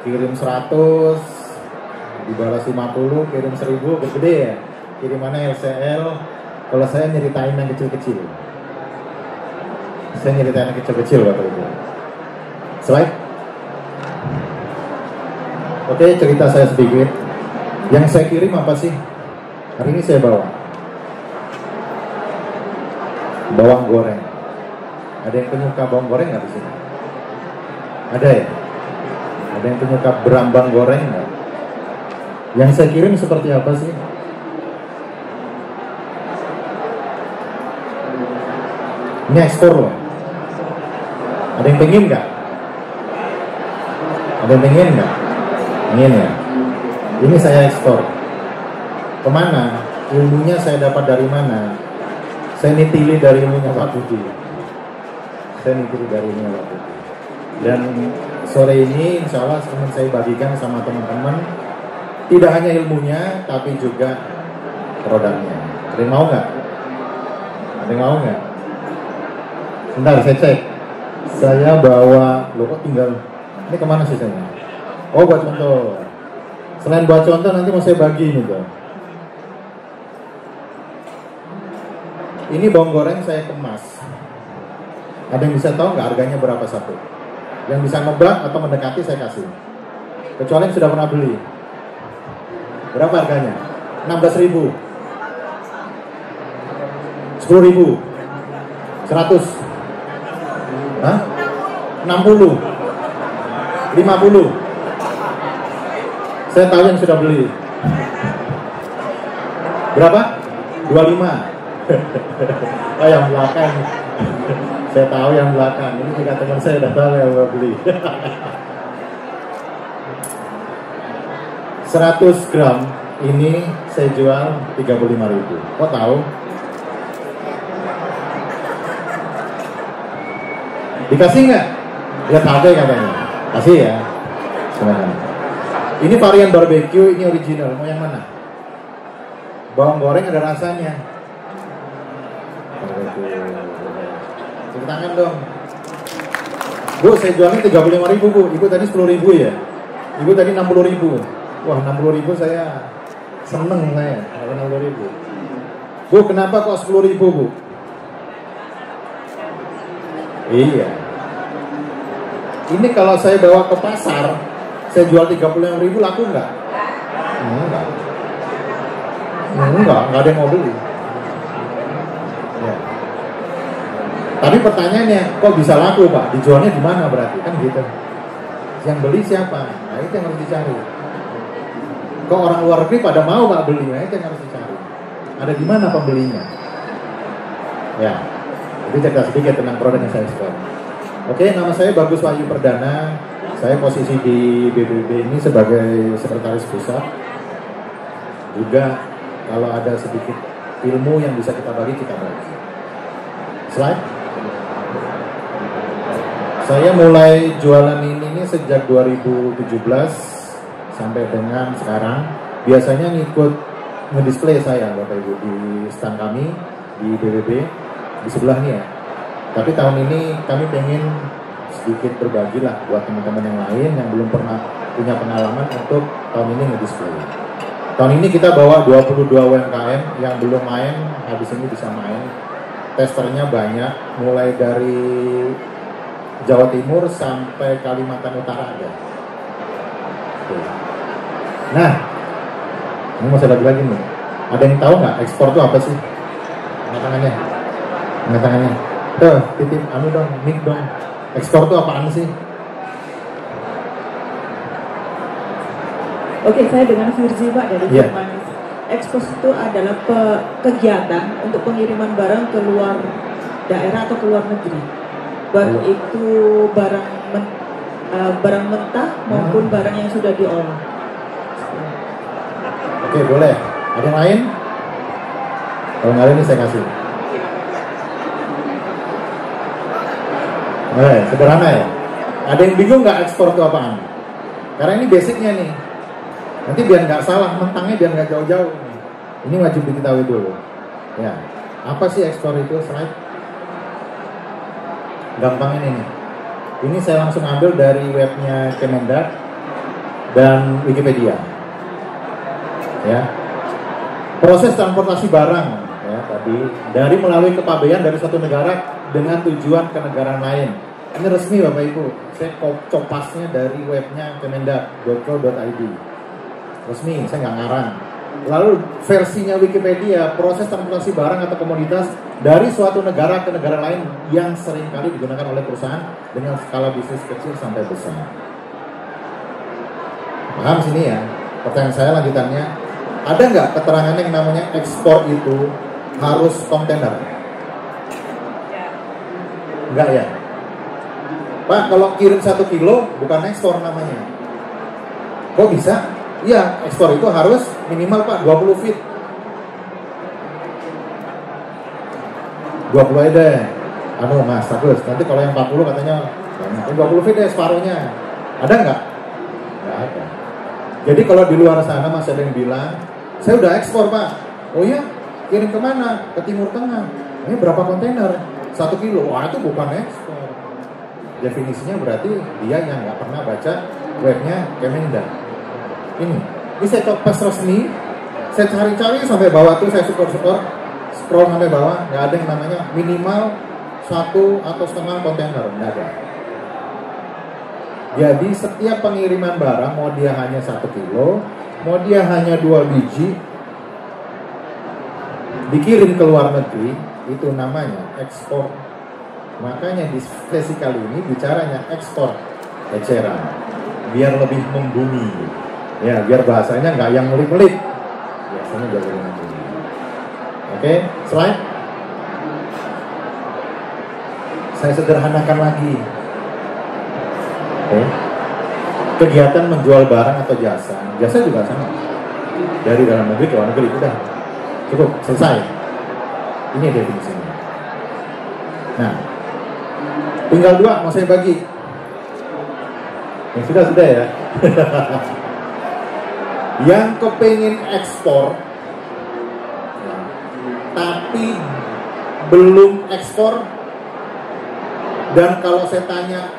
kirim 100, dibalas 50, kirim 1000, gede ya. Kirimannya LCL. Kalau saya nyeritain yang kecil-kecil. Saya nyeritain yang kecil-kecil Bapak Ibu. Slide. Oke, cerita saya sedikit. Yang saya kirim apa sih? Hari ini saya bawa bawang goreng. Ada yang penyuka bawang goreng nggak di sini? Ada ya? Ada yang penyuka berambang goreng nggak? Yang saya kirim seperti apa sih? Ini ekspor loh. Ada yang pengen nggak? Ada yang pengen nggak? Ingin ya? Ini saya ekspor. Kemana? Ilmunya saya dapat dari mana? Saya nitili dari ilmunya Pak Budi. Saya nitili dari ilmunya Pak Budi. Dan sore ini insya Allah akan saya bagikan sama teman-teman. Tidak hanya ilmunya, tapi juga produknya. Ada yang mau nggak? Ada yang mau nggak? Bentar, saya cek. Saya bawa, loh kok tinggal, ini kemana sih saya? Oh, buat contoh. Selain buat contoh, nanti mau saya bagi nih tuh. Ini bawang goreng saya kemas. Ada yang bisa tahu nggak harganya berapa satu? Yang bisa nebak atau mendekati saya kasih. Kecuali yang sudah pernah beli. Berapa harganya? 16.000, 10.000, 100, hah? 60, 50. Saya tahu yang sudah beli. Berapa? 25. Oh, yang belakang. Saya tahu yang belakang. Ini juga teman saya udah tahu yang mau beli. 100 gram ini saya jual 35.000. Kok tahu? Dikasih nggak? Ya kagak katanya. Kasih ya. Sebenarnya. Ini varian barbecue, ini original. Mau yang mana? Bawang goreng ada rasanya. Tepuk tangan dong. Bu, saya jualnya 35.000 Bu. Ibu tadi 10.000 ya. Ibu tadi 60.000. Wah, 60.000 saya seneng saya. 60.000. Bu, kenapa kok 10.000 Bu? Iya. Ini kalau saya bawa ke pasar, saya jual 35.000 laku nggak? Enggak ada yang mau beli. Ya. Tapi pertanyaannya, kok bisa laku Pak? Dijualnya di mana berarti? Kan gitu. Yang beli siapa? Nah itu yang harus dicari. Kok orang luar negeri pada mau Pak beli? Nah itu yang harus dicari. Ada di mana pembelinya? Ya. Jadi cerita sedikit tentang produk yang saya ekspor. Oke, nama saya Bagus Wahyu Perdana. Saya posisi di BBB ini sebagai sekretaris pusat. Juga kalau ada sedikit ilmu yang bisa kita bagi, kita bagi. Slide. Saya mulai jualan ini sejak 2017 sampai dengan sekarang. Biasanya ngikut ngedisplay saya Bapak Ibu di stand kami di BBB di sebelah nih ya. Tapi tahun ini kami pengen sedikit berbagi lah buat teman-teman yang lain yang belum pernah punya pengalaman untuk tahun ini ngedisplay. Tahun ini kita bawa 22 UMKM yang belum main, habis ini bisa main. Testernya banyak, mulai dari Jawa Timur sampai Kalimantan Utara ada. Nah, ini mau saya lagi nih. Ada yang tahu nggak ekspor itu apa sih? Angkat tangannya. Angkat tangannya. Tuh, titip anu dong, mic dong. Ekspor itu apaan sih? Oke, saya dengan Virzi Pak dari Jerman. Ekspor itu adalah kegiatan untuk pengiriman barang ke luar daerah atau ke luar negeri. Baik itu barang barang mentah maupun barang yang sudah diolah. Oke, boleh. Ada yang lain? Kalau nggak ada ini saya kasih. Sederhana ya. Ada yang bingung nggak ekspor itu apaan? Karena ini basicnya nih. Nanti biar nggak salah, mentangnya biar nggak jauh-jauh. Ini wajib diketahui dulu. Ya, apa sih ekspor itu? Slide. Gampang ini nih. Ini saya langsung ambil dari webnya Kemendak dan Wikipedia. Ya. Proses transportasi barang ya tadi dari melalui kepabean dari satu negara dengan tujuan ke negara lain. Ini resmi Bapak Ibu. Saya copasnya dari webnya kemendak.co.id. Resmi, saya nggak ngarang. Lalu versinya Wikipedia, proses transportasi barang atau komoditas dari suatu negara ke negara lain yang seringkali digunakan oleh perusahaan dengan skala bisnis kecil sampai besar. Paham sini ya? Pertanyaan saya lanjutannya, ada nggak keterangan yang namanya ekspor itu harus kontainer? Enggak ya? Pak, kalau kirim 1 kilo bukan ekspor namanya. Kok bisa? Iya, ekspor itu harus minimal Pak 20 feet. 20 aja deh. Mas, bagus. Nanti kalau yang 40 katanya banyak. 20 feet deh separuhnya. Ada nggak? Nggak ada. Jadi kalau di luar sana masih ada yang bilang, saya udah ekspor Pak. Oh iya? Kirim kemana? Ke Timur Tengah. Ini berapa kontainer? 1 kilo. Wah, itu bukan ekspor. Definisinya berarti dia yang nggak pernah baca webnya Kemendak. Ini saya copas resmi, saya cari-cari sampai bawah tuh, saya scroll sampai bawah, nggak ada yang namanya minimal 1 atau setengah kontainer, nggak ada. Jadi setiap pengiriman barang, mau dia hanya 1 kilo, mau dia hanya 2 biji, dikirim ke luar negeri, itu namanya ekspor. Makanya di sesi kali ini bicaranya ekspor eceran, biar lebih membumi. Ya, biar bahasanya nggak yang melit-melit. Biasanya jadi membumi. Oke, slide. Saya sederhanakan lagi. Oke. Kegiatan menjual barang atau jasa juga sama. Dari dalam negeri ke luar negeri, udah cukup, selesai. Ini definisinya. Nah, tinggal 2 mau saya bagi. Yang sudah ya. Yang kepengen ekspor tapi belum ekspor, dan kalau saya tanya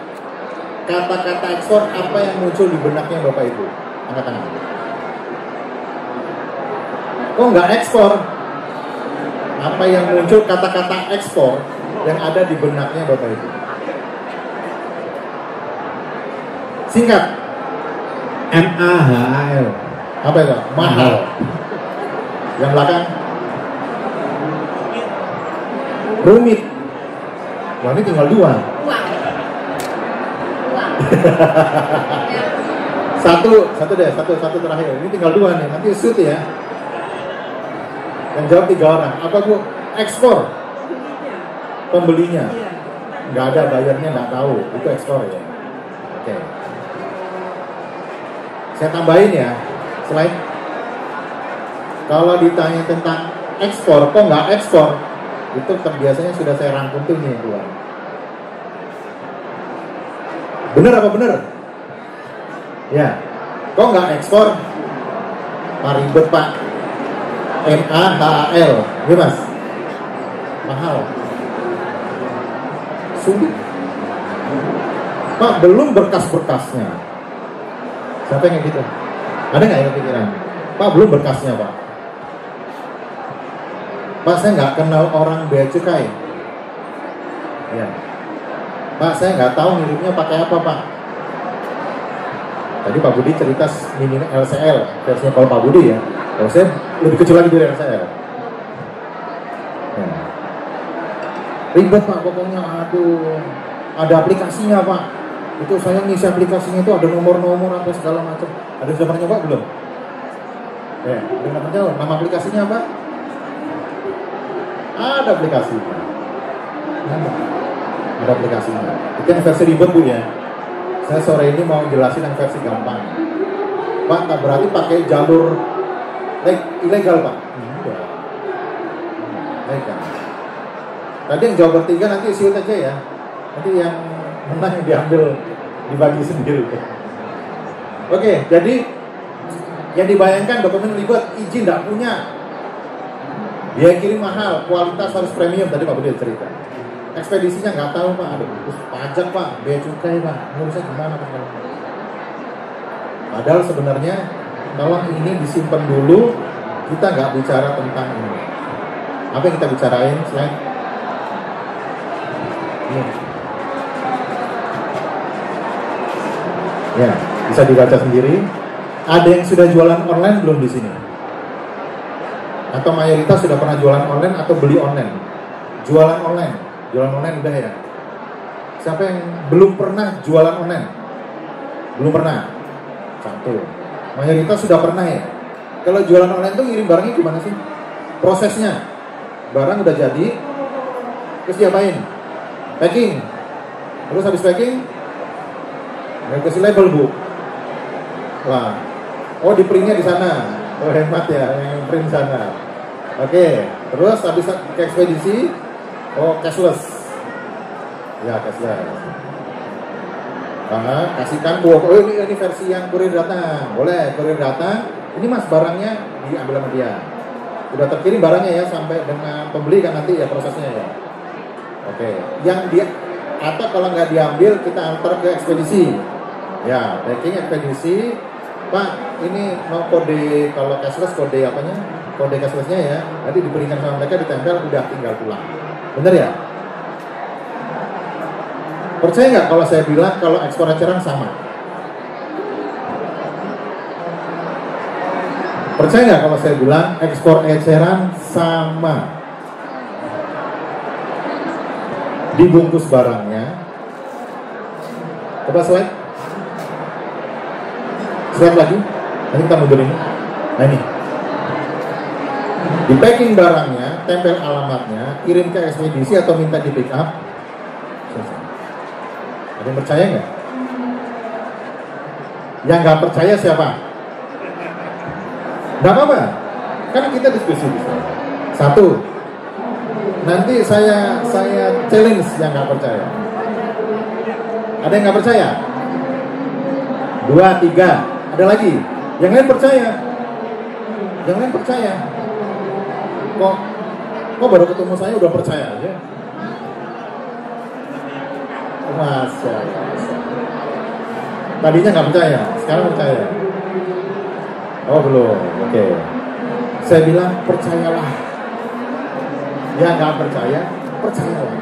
kata-kata ekspor, apa yang muncul di benaknya Bapak Ibu? Angkat tangan. Kok nggak ekspor? Apa yang muncul kata-kata ekspor yang ada di benaknya Bapak Ibu? Singkat. MAHAL. Apa itu? Mahal. Yang belakang? Rumit. Wah, ini tinggal 2. Satu terakhir. Ini tinggal 2 nih. Nanti shoot ya. Yang jawab 3 orang. Apa Bu? Ekspor. Pembelinya. Nggak ada, bayarnya nggak tahu. Itu ekspor ya. Oke. Saya tambahin ya. Selain kalau ditanya tentang ekspor, kok nggak ekspor? Itu biasanya sudah saya rangkum tuh nih keluar. Bener apa bener? Ya, kok nggak ekspor? Pak ribet Pak. MAHAL, ya Mas? Mahal. Sulit. Pak, belum berkas-berkasnya. Siapa yang gitu? Ada nggak yang kepikiran? Pak, belum berkasnya Pak. Pak, saya nggak kenal orang bea cukai. Ya. Pak, saya nggak tahu ngirimnya pakai apa Pak. Tadi Pak Budi cerita minimal LCL, versinya kalau Pak Budi ya. Kalau saya lebih kecil lagi dari LCL. Ya. Ribet Pak, pokoknya aduh. Ada aplikasinya Pak. Itu saya ngisi aplikasinya itu ada nomor-nomor apa segala macam. Ada yang sudah pernah nyoba belum? Ya, udah pernah nyoba. Nama aplikasinya apa? Ada aplikasinya. Ada aplikasinya. Itu yang versi ribet Bu ya. Saya sore ini mau jelasin yang versi gampang. Pak, tak berarti pakai jalur ilegal, Pak? Enggak. Legal. Tadi yang jawab bertiga nanti siut aja ya. Nanti yang menang yang diambil dibagi sendiri. Oke, jadi yang dibayangkan dokumen ribet, izin tidak punya, biaya kirim mahal, kualitas harus premium. Tadi Pak Budi cerita. Ekspedisinya nggak tahu Pak, ada pajak Pak, bea cukai Pak, ngurusnya gimana Pak? Padahal sebenarnya tolong ini disimpan dulu, kita nggak bicara tentang ini. Apa yang kita bicarain? Slide. Ya, bisa dibaca sendiri. Ada yang sudah jualan online belum di sini? Atau mayoritas sudah pernah jualan online atau beli online? Jualan online udah ya. Siapa yang belum pernah jualan online? Belum pernah. Satu. Mayoritas sudah pernah ya. Kalau jualan online itu ngirim barangnya gimana sih? Prosesnya, barang udah jadi, terus diapain? Packing. Terus habis packing, kasih label Bu. Wah, oh di printnya di sana. Oh hemat ya, yang print sana. Oke, terus habis ke ekspedisi, oh cashless. Ya cashless. Nah, kasihkan buah. Oh ini versi yang kurir datang. Boleh kurir datang. Ini Mas barangnya diambil sama dia. Udah terkirim barangnya ya sampai dengan pembeli kan nanti ya prosesnya ya. Oke, yang dia atau kalau nggak diambil kita antar ke ekspedisi. Ya, packing ekspedisi. Pak, ini mau kode kalau cashless kode apanya? Kode cashlessnya ya. Nanti diberikan sama mereka ditempel udah tinggal pulang. Bener ya? Percaya nggak kalau saya bilang kalau ekspor eceran sama? Percaya nggak kalau saya bilang ekspor eceran sama? Dibungkus barangnya. Coba slide. Slide lagi. Nanti kita mundur ini. Nah ini. Di packing barangnya, tempel alamatnya, kirim ke ekspedisi atau minta di pick up. Ada yang percaya nggak? Yang nggak percaya siapa? Nggak apa-apa. Kan kita diskusi. Satu. Nanti saya challenge yang nggak percaya. Ada yang nggak percaya? 2, 3. Ada lagi. Yang lain percaya. Yang lain percaya. Kok baru ketemu saya udah percaya aja? Masya Allah. Tadinya nggak percaya, sekarang percaya. Oh belum. Oke. Saya bilang percayalah. Yang nggak percaya, percayalah.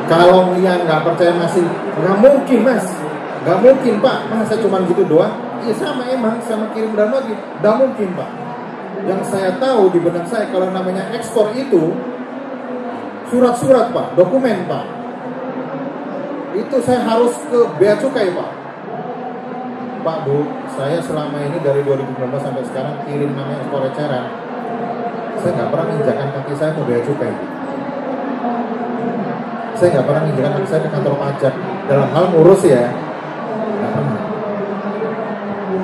Kalau yang nggak percaya masih nggak mungkin Mas, nggak mungkin Pak, masa cuma gitu doang? Iya sama emang sama kirim dan lagi, nggak mungkin Pak. Yang saya tahu di benak saya kalau namanya ekspor itu surat-surat Pak, dokumen Pak. Itu saya harus ke bea cukai Pak. Pak Bu, saya selama ini dari 2019 sampai sekarang kirim namanya ekspor eceran. Saya nggak pernah menginjakan kaki saya ke bea cukai. Saya nggak pernah menginjakan kaki saya ke kantor pajak dalam hal ngurus ya. Nggak pernah.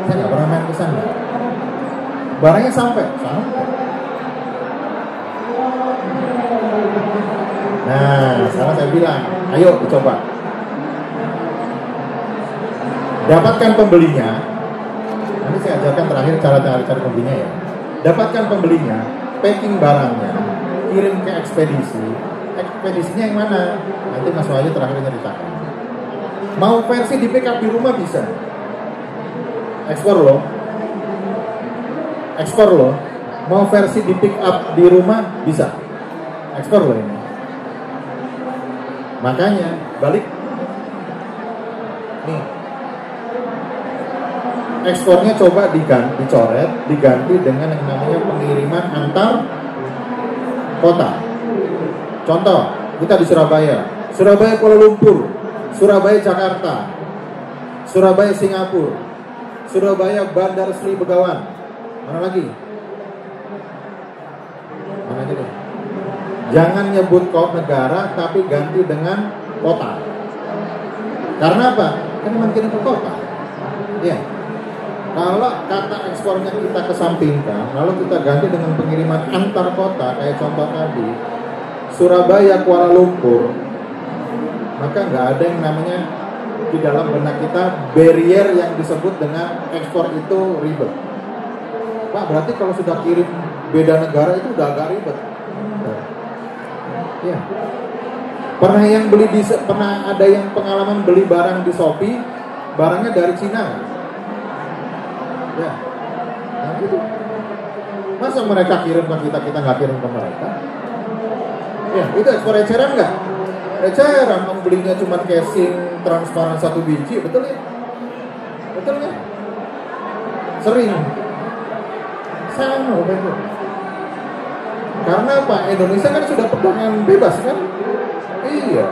Saya nggak pernah main ke sana. Barangnya sampai. Nah, sekarang saya bilang, ayo dicoba. Dapatkan pembelinya. Nanti saya ajarkan terakhir cara pembelinya ya. Dapatkan pembelinya, packing barangnya, kirim ke ekspedisi. Ekspedisinya yang mana? Nanti Mas Wahyu terakhir ceritakan. Mau versi di pick up di rumah bisa. Ekspor loh. Ekspor loh. Mau versi di pick up di rumah bisa. Ekspor loh ini. Makanya balik. Nih. Ekspornya coba dicoret, diganti dengan yang namanya pengiriman antar kota. Contoh, kita di Surabaya Kuala Lumpur, Surabaya Jakarta, Surabaya Singapura, Surabaya Bandar Sri Begawan. Mana lagi? Mana aja deh. Jangan nyebut kota negara tapi ganti dengan kota. Karena apa? Kan kirim ke kota. Ya. Kalau kata ekspornya kita kesampingkan, lalu kita ganti dengan pengiriman antar kota, kayak contoh tadi, Surabaya, Kuala Lumpur, maka nggak ada yang namanya di dalam benak kita barrier yang disebut dengan ekspor itu ribet. Pak, berarti kalau sudah kirim beda negara itu udah agak ribet. Ya. Pernah ada yang pengalaman beli barang di Shopee, barangnya dari Cina. Ya. Nah, itu. Masa mereka kirim ke kita nggak kirim ke mereka? Ya, itu ekspor eceran nggak? Eceran, kamu belinya cuma casing transparan 1 biji, betul ya? Betul ya? Sering. Sama, betul. Karena apa? Indonesia kan sudah perdagangan bebas kan? Iya.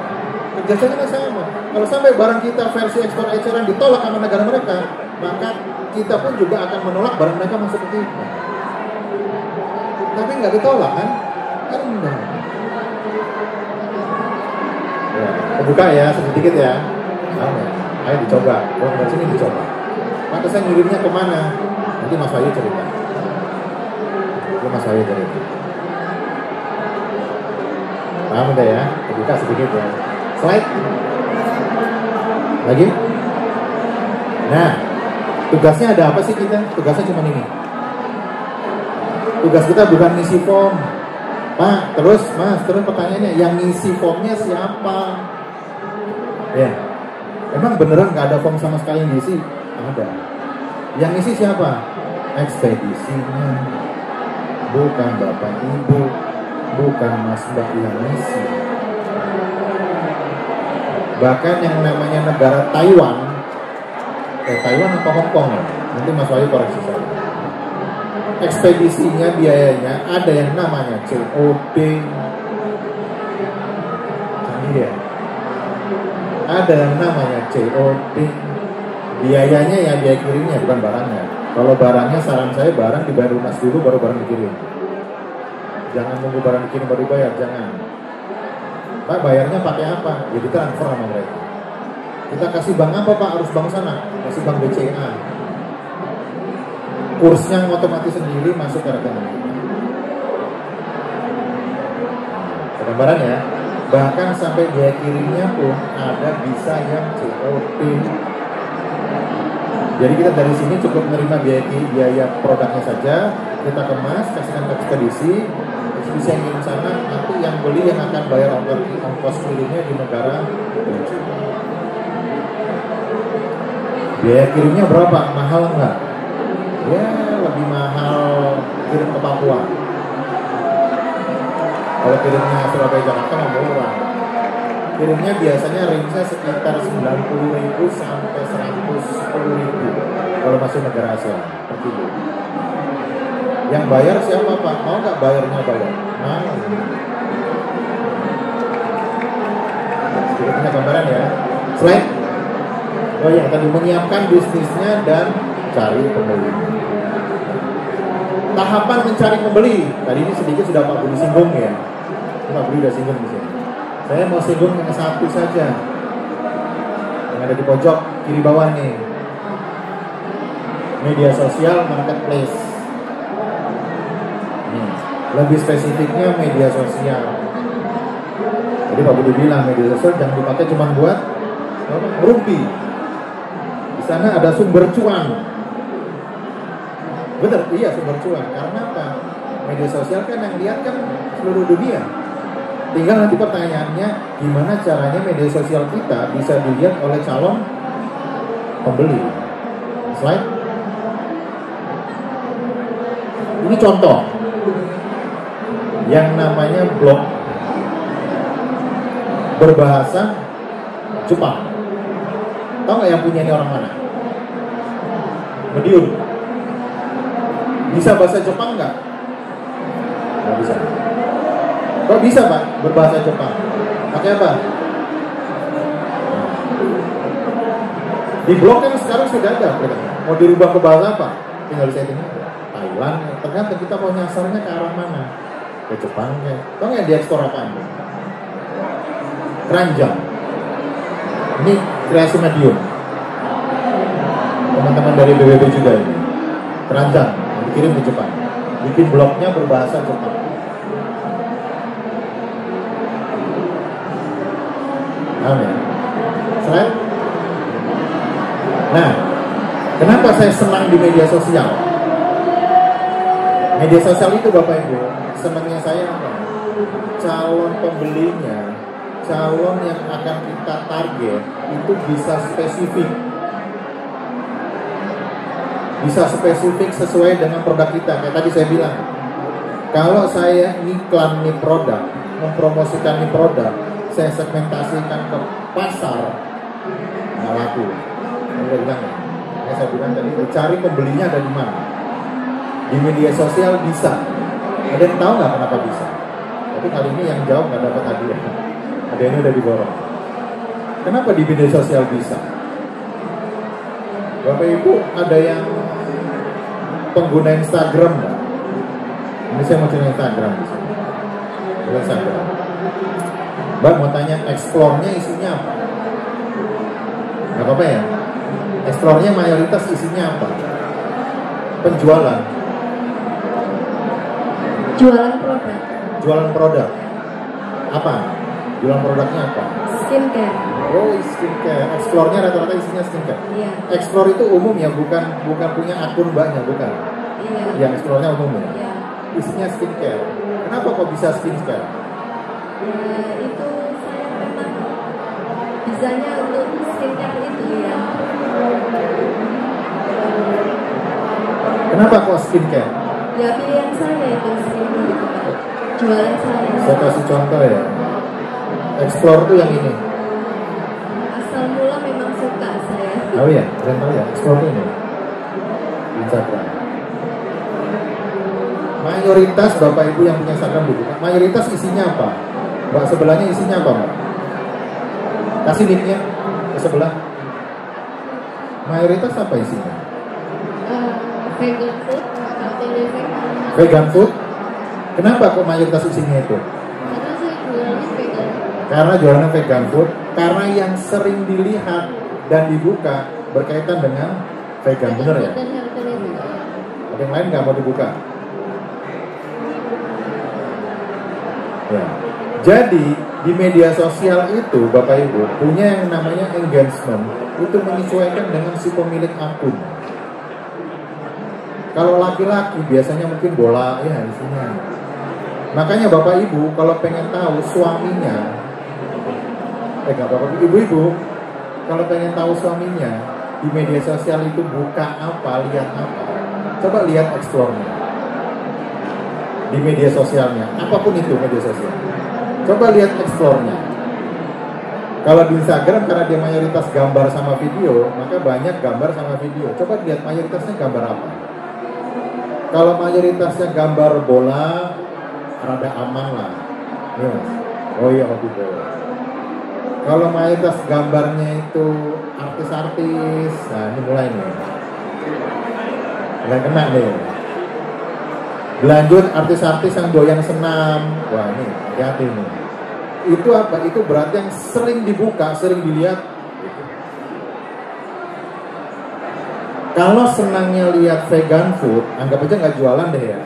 Kerjasama sama. Kalau sampai barang kita versi ekspor eceran ditolak sama negara mereka, maka kita pun juga akan menolak barang mereka masuk ke kita. Tapi nggak ditolak kan? Kan enggak. Ya, terbuka ya, sedikit ya. Ayo dicoba. Kalau nggak sini dicoba. Maka saya ngirimnya kemana? Nanti Mas Ayu cerita. Mas Ayu cerita. Paham udah ya? Terbuka sedikit ya. Slide. Lagi. Nah, tugasnya ada apa sih kita? Tugasnya cuma ini. Tugas kita bukan ngisi form. Pak, terus Mas, terus pertanyaannya, yang ngisi formnya siapa? Ya, emang beneran nggak ada form sama sekali yang ngisi? Ada. Yang ngisi siapa? Ekspedisinya, bukan Bapak Ibu, bukan Mas Mbak yang ngisi. Bahkan yang namanya negara Taiwan, Taiwan apa Hong Kong? Nanti Mas Wahyu koreksi saya. Ekspedisinya biayanya ada yang namanya COD. Iya. Ada yang namanya COD. Biayanya ya biaya kirimnya bukan barangnya. Kalau barangnya saran saya barang dibayar lunas dulu baru barang dikirim. Jangan nunggu barang dikirim baru dibayar, jangan. Pak, bayarnya pakai apa? Ya transfer sama mereka. Kita kasih bank apa Pak? Harus bank sana. Kasih bank BCA. Kursnya otomatis sendiri masuk ke rekening. Gambaran ya. Bahkan sampai biaya kirimnya pun ada bisa yang COD. Jadi kita dari sini cukup menerima biaya produknya saja, kita kemas, kasihkan ke ekspedisi yang ngirim sana, nanti yang beli yang akan bayar ongkos kirimnya di negara tujuan. Biaya kirimnya berapa? Mahal nggak? Ya lebih mahal kirim ke Papua. Kalau kirimnya Surabaya Jakarta murah. Kirimnya biasanya range-nya sekitar 90.000 sampai 110.000 kalau masuk negara Asia per kilo. Yang bayar siapa Pak? Mau nggak bayarnya bayar? Mau. Sedikitnya gambaran ya. Slide. Oh ya, tadi menyiapkan bisnisnya dan cari pembeli. Tahapan mencari pembeli. Tadi ini sedikit sudah Pak Budi singgung ya. Pak Budi sudah singgung di sini. Saya mau singgung yang satu saja yang ada di pojok kiri bawah nih. Media sosial marketplace. Lebih spesifiknya media sosial. Jadi Pak Budi bilang media sosial jangan dipakai cuma buat rumpi. Di sana ada sumber cuan. Bener, iya sumber cuan. Karena apa? Media sosial kan yang lihat kan seluruh dunia. Tinggal nanti pertanyaannya, gimana caranya media sosial kita bisa dilihat oleh calon pembeli. Slide. Ini contoh yang namanya blog berbahasa Jepang. Tahu nggak yang punya ini orang mana? Medium. Bisa bahasa Jepang nggak? Nggak bisa. Kok bisa Pak berbahasa Jepang? Pakai apa? Di blog kan sekarang sudah ada. Mau dirubah ke bahasa apa? Tinggal di setting Thailand. Ternyata kita mau nyasarnya ke arah mana? Ke Jepang ya. Tahu nggak diekspor apaan? Keranjang. Ini kreasi medium. Teman-teman dari BBB juga ini. Keranjang, dikirim ke Jepang. Bikin blognya berbahasa Jepang. Amin. Slide. Nah, kenapa saya senang di media sosial? Media sosial itu Bapak Ibu, senangnya saya apa? Calon pembelinya, calon yang akan kita target itu bisa spesifik. Bisa spesifik sesuai dengan produk kita. Kayak tadi saya bilang, kalau saya iklan nih produk, mempromosikan nih produk, saya segmentasikan ke pasar, nggak laku. Saya bilang, saya bilang tadi, cari pembelinya ada di mana? Di media sosial bisa. Ada yang tahu nggak kenapa bisa? Tapi kali ini yang jawab nggak dapat hadiah. Hadiahnya udah diborong. Kenapa di media sosial bisa? Bapak Ibu ada yang pengguna Instagram nggak? Ini saya mau cerita Instagram di sini. Instagram. Mbak mau tanya explore-nya isinya apa? Nggak apa-apa ya? Explore-nya mayoritas isinya apa? Penjualan. Jualan produk. Jualan produk. Apa? Jualan produknya apa? Skincare. Oh, skincare. Explore-nya rata-rata isinya skincare. Iya. Explore itu umum ya, bukan punya akun Mbaknya, bukan. Iya. Yang explore-nya umum ya. Iya. Isinya skincare. Kenapa kok bisa skincare? Itu saya memang bisanya untuk skincare itu ya. Kenapa kok skincare? Ya pilihan saya itu skincare itu Pak. Jualan saya. Saya kasih contoh ya. Explore itu yang ini. Asal mula memang suka saya. Tahu ya? Kalian tahu ya? Explore itu ini. Instagram. Mayoritas Bapak Ibu yang punya Instagram buka. Mayoritas isinya apa? Mbak sebelahnya isinya apa Mbak? Kasih nicknya ke sebelah. Mayoritas apa isinya? Vegan food atau vegan. Vegan food. Kenapa kok mayoritas isinya itu? Karena saya jualannya vegan. Karena jualannya vegan food. Karena yang sering dilihat dan dibuka berkaitan dengan vegan, bener ya? Dan harganya juga. Ada yang lain nggak mau dibuka? Ya. Jadi di media sosial itu Bapak Ibu punya yang namanya engagement, itu menyesuaikan dengan si pemilik akun. Kalau laki-laki biasanya mungkin bola ya isinya. Makanya Bapak Ibu kalau pengen tahu suaminya, nggak Bapak Ibu kalau pengen tahu suaminya di media sosial itu buka apa, lihat apa, coba lihat explore-nya di media sosialnya, apapun itu media sosial. Coba lihat explore-nya. Kalau di Instagram karena dia mayoritas gambar sama video, maka banyak gambar sama video. Coba lihat mayoritasnya gambar apa. Kalau mayoritasnya gambar bola, rada aman lah. Ya, oh iya hobi bola. Kalau mayoritas gambarnya itu artis-artis, nah ini mulai nih. Mulai kena nih. Lanjut artis-artis yang doyan senam, wah ini hati-hati nih. Itu apa? Itu berarti yang sering dibuka, sering dilihat. Kalau senangnya lihat vegan food, anggap aja nggak jualan deh ya.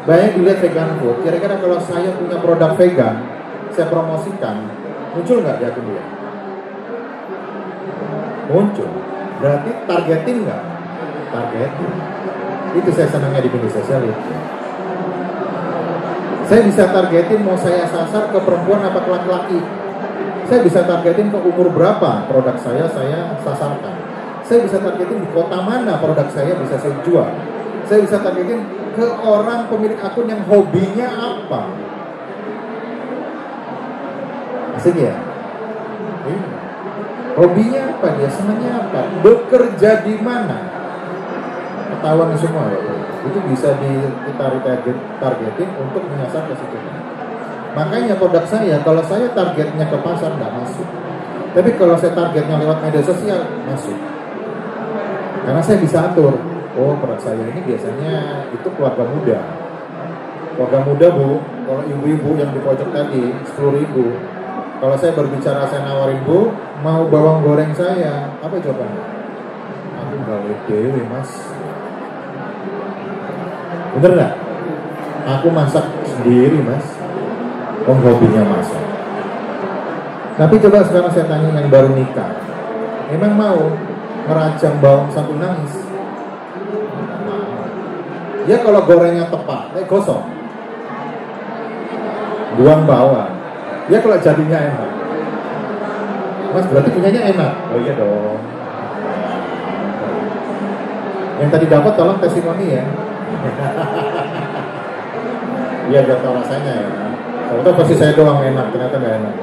Banyak dilihat vegan food. Kira-kira kalau saya punya produk vegan, saya promosikan, muncul nggak di akun dia? Muncul. Berarti targetin nggak? Targetin. Itu saya senangnya di media sosial itu. Saya bisa targetin mau saya sasar ke perempuan apa ke laki-laki. Saya bisa targetin ke umur berapa produk saya sasarkan. Saya bisa targetin di kota mana produk saya bisa saya jual. Saya bisa targetin ke orang pemilik akun yang hobinya apa. Asik ya? Hobinya apa dia? Senangnya apa? Bekerja di mana? Ketahuan semua ya. Itu bisa kita targetin untuk menyasar ke situ. Makanya produk saya, kalau saya targetnya ke pasar nggak masuk. Tapi kalau saya targetnya lewat media sosial masuk. Karena saya bisa atur. Oh produk saya ini biasanya itu keluarga muda. Keluarga muda Bu, kalau ibu-ibu yang di pojok tadi 10.000. Kalau saya berbicara, saya nawarin, Bu, mau bawang goreng saya, apa jawabannya? Aku gawe dewe, Mas. Bener nggak? Aku masak sendiri, Mas. Hobinya masak. Tapi coba sekarang saya tanya yang baru nikah, emang mau merajang bawang sambil nangis? Ya kalau gorengnya tepat, gosong, buang bawang. Ya kalau jadinya enak, Mas berarti punyanya enak. Oh iya dong. Yang tadi dapat tolong testimoni ya. Iya gak tahu rasanya ya. Kalau pasti saya doang enak, ternyata gak enak.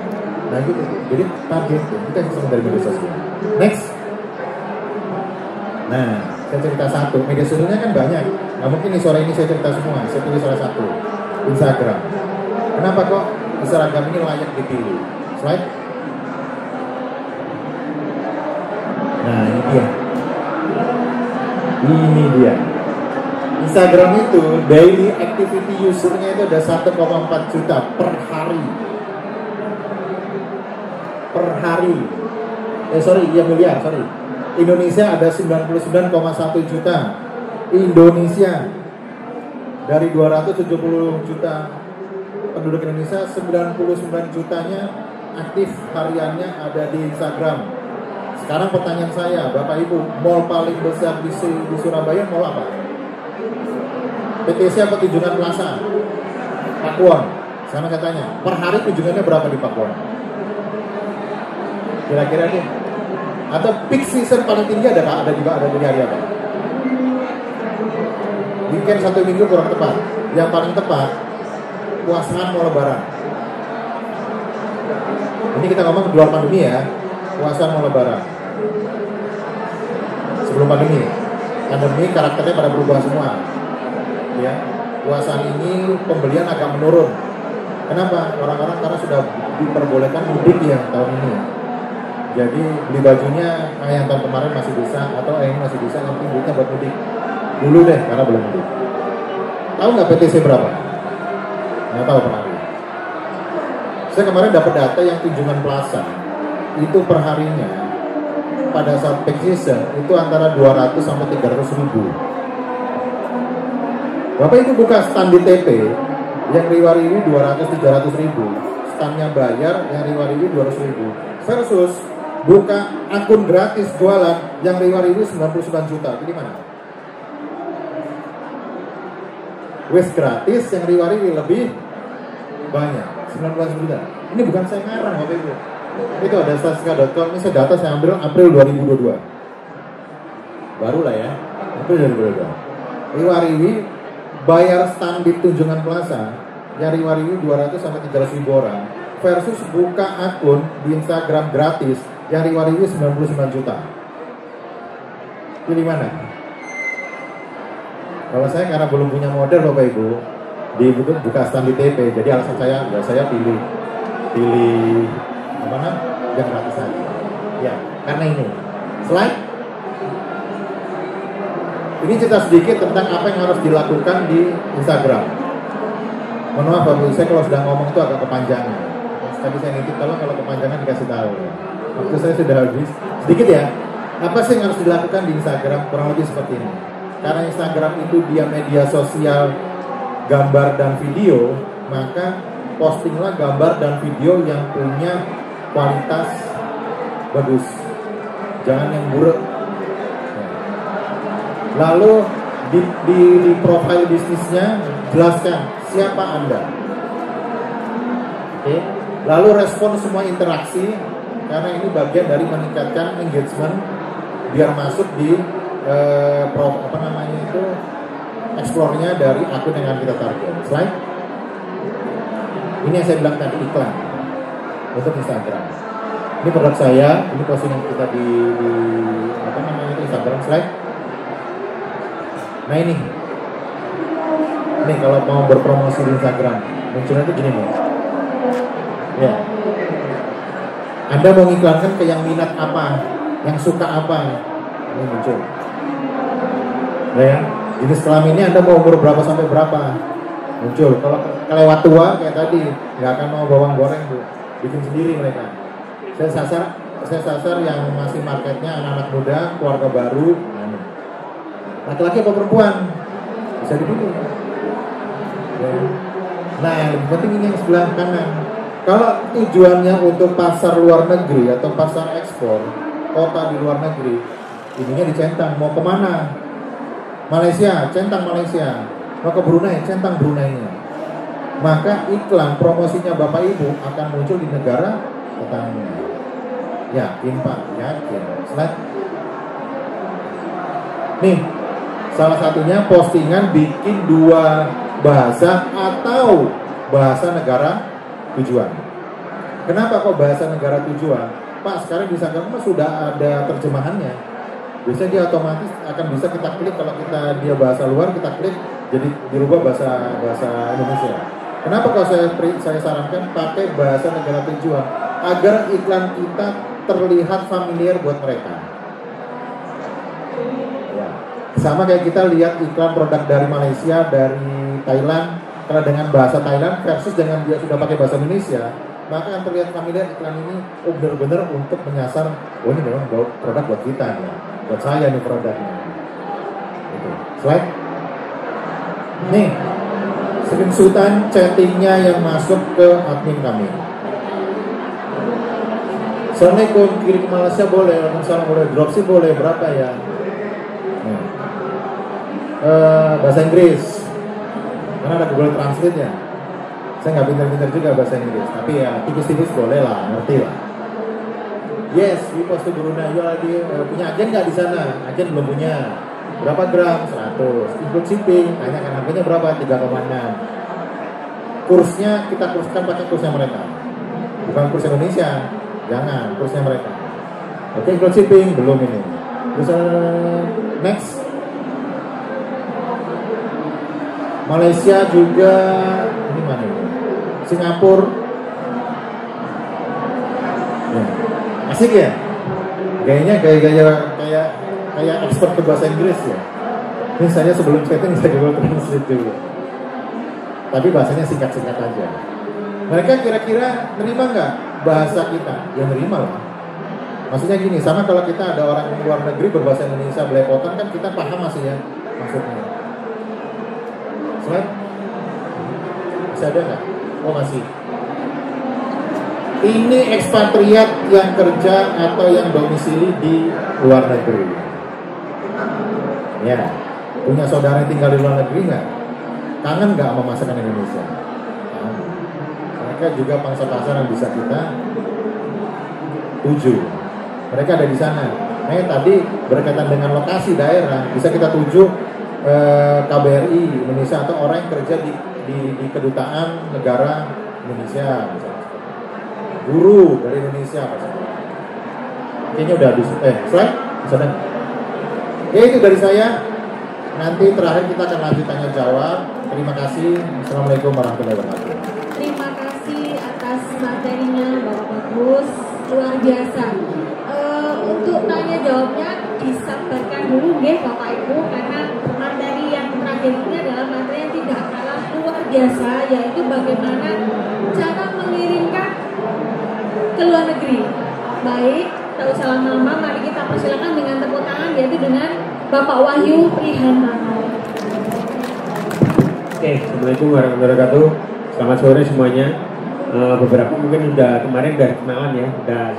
Nah gitu. Jadi target kita bisa dari media sosial. Next. Nah, saya cerita satu. Media sosialnya kan banyak. Nah mungkin nih sore ini saya cerita semua. Saya pilih salah satu. Instagram. Kenapa kok Instagram ini layak dipilih? Slide. Nah ini dia. Ini dia. Instagram itu daily activity usernya itu ada 1,4 juta per hari. Per hari. Miliar. Indonesia ada 99,1 juta. Indonesia dari 270 juta penduduk Indonesia, 99 jutanya aktif hariannya ada di Instagram. Sekarang pertanyaan saya, Bapak Ibu, mall paling besar di Surabaya mall apa? PTC apa Tunjungan Plaza? Pakuwon. Sekarang saya tanya, per hari kunjungannya berapa di Pakuwon? Kira-kira nih. Atau peak season paling tinggi ada di hari apa? Weekend 1 minggu kurang tepat. Yang paling tepat puasaan mau lebaran. Ini kita ngomong di luar pandemi ya. Puasa mau lebaran. Sebelum pandemi. Pandemi karakternya pada berubah semua. Ya, puasa ini pembelian agak menurun. Kenapa? Orang-orang karena sudah diperbolehkan mudik ya tahun ini. Jadi beli bajunya yang tahun kemarin masih bisa, atau ini masih bisa, nanti duitnya buat mudik. Dulu deh, karena belum mudik. Tahu nggak PTC berapa? Nggak tahu pernah. Saya kemarin dapat data yang Tunjungan Plaza itu per harinya pada saat peak season itu antara 200 sampai 300 ribu. Bapak itu buka stand di TP yang riwariwi 200-300 ribu, standnya bayar yang riwariwi 200 ribu, versus buka akun gratis jualan yang riwariwi 99 juta. Itu gimana? Wes gratis yang riwariwi lebih banyak, 19 juta. Ini bukan saya ngarang Bapak Ibu. Itu ada statistika.com, ini saya data saya ambil April 2022. Baru lah ya, April 2022. Riwariwi bayar stand di Tunjungan Plaza yang riwariwi 200 sampai 300 ribu orang versus buka akun di Instagram gratis yang riwariwi 99 juta. Pilih mana? Kalau saya karena belum punya modal Bapak Ibu, buka stand di TP, jadi alasan saya pilih mana yang gratis saja. Ya, karena ini. Slide. Ini cerita sedikit tentang apa yang harus dilakukan di Instagram. Mohon maaf Bapak Ibu, saya kalau sudah ngomong itu agak kepanjangan. Tadi saya nitip kalau kepanjangan dikasih tahu. Waktu saya sudah habis. Sedikit ya. Apa sih yang harus dilakukan di Instagram? Kurang lebih seperti ini. Karena Instagram itu dia media sosial gambar dan video, maka postinglah gambar dan video yang punya kualitas bagus. Jangan yang buruk. Lalu di profil bisnisnya jelaskan siapa Anda. Oke. Lalu respon semua interaksi, karena ini bagian dari meningkatkan engagement biar masuk di explore-nya dari akun yang kita target. Slide. Ini yang saya bilang tadi, iklan untuk Instagram. Ini produk saya, ini postingan kita di Instagram. Slide. Nah ini kalau mau berpromosi di Instagram munculnya itu gini nih. Ya, Anda mau ngiklankan ke yang minat apa, yang suka apa, ini muncul. Ya, jenis kelaminnya Anda mau umur berapa sampai berapa, muncul. Kalau kelewat tua kayak tadi, nggak akan mau bawang goreng Bu. bikin sendiri mereka. Saya sasar yang masih marketnya anak-anak muda, keluarga baru, laki-laki atau perempuan bisa dipilih. Nah, yang lebih penting ini yang sebelah kanan. Kalau tujuannya untuk pasar luar negeri atau pasar ekspor, kota di luar negeri, ininya dicentang. Mau kemana? Malaysia, centang Malaysia. Mau ke Brunei, centang Brunei-nya. Maka iklan promosinya Bapak Ibu akan muncul di negara tetangga. Yakin Pak, yakin. Slide. Nih, salah satunya postingan bikin 2 bahasa atau bahasa negara tujuan. Kenapa kok bahasa negara tujuan? Pak, sekarang di Instagram sudah ada terjemahannya. Biasanya dia otomatis akan bisa kita klik, kalau dia bahasa luar kita klik jadi dirubah bahasa Indonesia. Kenapa kalau saya sarankan pakai bahasa negara tujuan agar iklan kita terlihat familiar buat mereka. Ya. Sama kayak kita lihat iklan produk dari Malaysia, dari Thailand, karena dengan bahasa Thailand versus dengan dia sudah pakai bahasa Indonesia, maka yang terlihat familiar iklan ini benar-benar untuk menyasar, oh ini memang produk buat kita nih, buat saya nih produknya. Itu. Slide. Nih, screenshotan chattingnya yang masuk ke admin kami. Assalamualaikum, kirim ke Malaysia boleh, Waalaikumsalam boleh, dropship boleh, berapa ya? Nah. Bahasa Inggris, karena ada Google Translate ya. Saya nggak pintar-pintar juga bahasa Inggris, tapi ya tipis-tipis boleh lah, ngerti lah. Yes, we post to Brunei. Punya agen nggak di sana? Agen belum punya. Berapa gram? 100. Include shipping. Tanyakan harganya berapa? 3,6. Kursnya kita kurskan pakai kursnya mereka, bukan kurs Indonesia. Jangan, kursnya mereka. Oke, include shipping belum ini. Terus next. Malaysia juga, ini mana ini? Singapura. Ya. Asik ya? Gayanya kayak expert ke bahasa Inggris ya. Ini saya sebelum setting saya Google Translate dulu. Tapi bahasanya singkat-singkat aja. Mereka kira-kira nerima nggak bahasa kita? Ya nerima lah. Maksudnya gini, sama kalau kita ada orang luar negeri berbahasa Indonesia belepotan kan kita paham masih ya maksudnya. Slide. Masih ada nggak? Oh masih. Ini ekspatriat yang kerja atau yang domisili di luar negeri. Ya, punya saudara yang tinggal di luar negeri nggak? Kangen nggak sama masakan Indonesia? Kangen. Mereka juga pangsa pasar yang bisa kita tuju. Mereka ada di sana. Tadi berkaitan dengan lokasi daerah, bisa kita tuju KBRI Indonesia atau orang yang kerja di kedutaan negara Indonesia, misalnya. Guru dari Indonesia, kayaknya udah habis. Slide, sedang. Oke, itu dari saya. Nanti terakhir kita akan lanjut tanya jawab. Terima kasih. Assalamualaikum warahmatullahi wabarakatuh. Terima kasih atas materinya Bapak Bagus, luar biasa. Untuk tanya jawabnya disabarkan dulu ya Bapak Ibu, karena materi yang terakhir ini adalah materi yang tidak kalah luar biasa, yaitu bagaimana cara mengirimkan ke luar negeri. Baik, tak usah lama-lama, mari kita persilakan dengan tepuk tangan, yaitu dengan Bapak Wahyu Prihantono. Oke, Assalamualaikum warahmatullahi wabarakatuh. Selamat sore semuanya. Beberapa mungkin kemarin udah kenalan ya.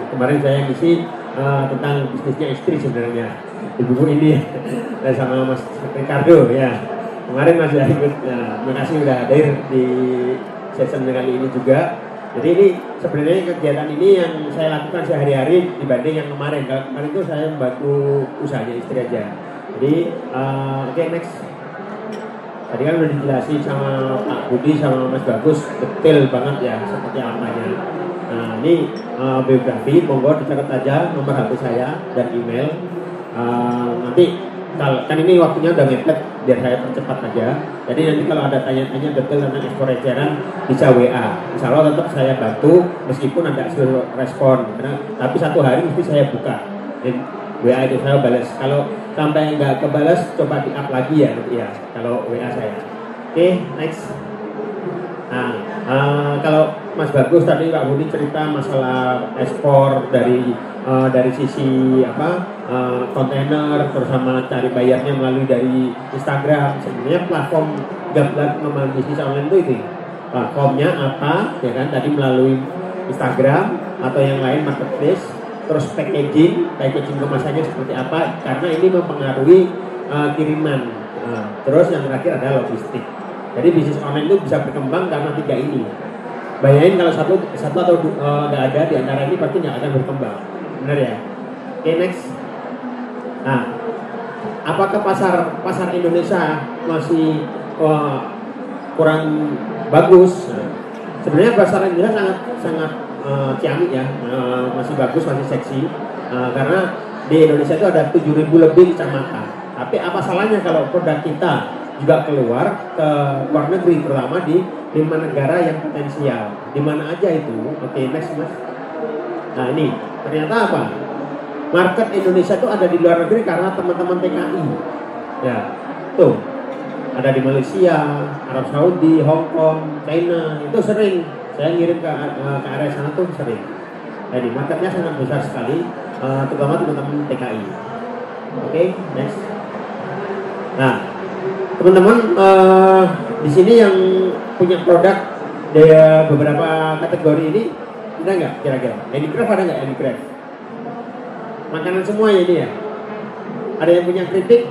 Kemarin saya ngisi tentang bisnisnya istri sebenarnya di buku ini sama Mas Ricardo ya. Kemarin masih ikut. Terima kasih udah hadir di session kali ini juga. Jadi ini sebenarnya kegiatan ini yang saya lakukan sehari-hari dibanding yang kemarin. Kalau kemarin itu saya membantu usahanya istri aja. Jadi oke, next. Tadi kan udah dijelasin sama Pak Budi sama Mas Bagus detail banget ya seperti apanya. Nah ini biografi, monggo dicatat aja nomor HP saya dan email. Nanti kan ini waktunya udah mepet, biar saya percepat aja. Jadi nanti kalau ada tanya-tanya detail tentang ekspor eceran bisa WA. Insya Allah tetap saya bantu meskipun ada respon. Tapi satu hari mesti saya buka. Dan WA itu saya balas. Kalau sampai nggak kebalas, coba di up lagi ya nanti ya. Kalau WA saya. Oke, next. Nah, Kalau Mas Bagus tadi Pak Budi cerita masalah ekspor dari sisi kontainer, terus sama cari bayarnya melalui dari Instagram. Sebenarnya platform gabungan pengembangan bisnis online itu platformnya apa, ya kan? Tadi melalui Instagram atau yang lain marketplace, terus packaging kemasannya seperti apa? Karena ini mempengaruhi kiriman. Terus yang terakhir adalah logistik. Jadi bisnis online itu bisa berkembang karena 3 ini. Bayangin kalau satu atau nggak ada di antara ini pasti nggak akan berkembang, benar ya? Oke, next. Nah, apakah pasar Indonesia masih kurang bagus? Nah, sebenarnya pasar Indonesia sangat ciamik ya, masih bagus, masih seksi, karena di Indonesia itu ada 7.000 lebih kecamatan. Tapi apa salahnya kalau produk kita juga keluar ke luar negeri, terutama di 5 negara yang potensial. Di mana aja itu? Oke, next Mas. Nah ini ternyata apa? Market Indonesia itu ada di luar negeri karena teman-teman TKI. Ya, tuh ada di Malaysia, Arab Saudi, Hong Kong, China. Itu sering saya ngirim ke area sana tuh sering. Jadi marketnya sangat besar sekali, terutama teman-teman TKI. Oke, next. Nah, teman-teman di sini yang punya produk dari beberapa kategori ini ada nggak kira-kira? Handicraft ada nggak handicraft? Makanan semua ya ini ya. Ada yang punya keripik?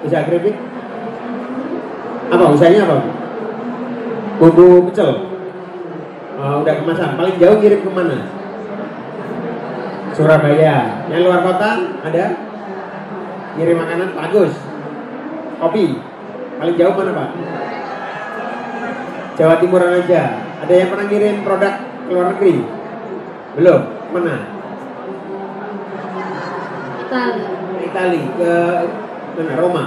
Usaha keripik? Apa usahanya apa? Bumbu pecel. Udah kemasan. Paling jauh kirim kemana? Surabaya. Yang luar kota ada? Kirim makanan bagus. Kopi. Paling jauh mana Pak? Jawa Timur aja. Ada yang pernah kirim produk ke luar negeri? Belum? Mana? Itali. Ke mana? Roma.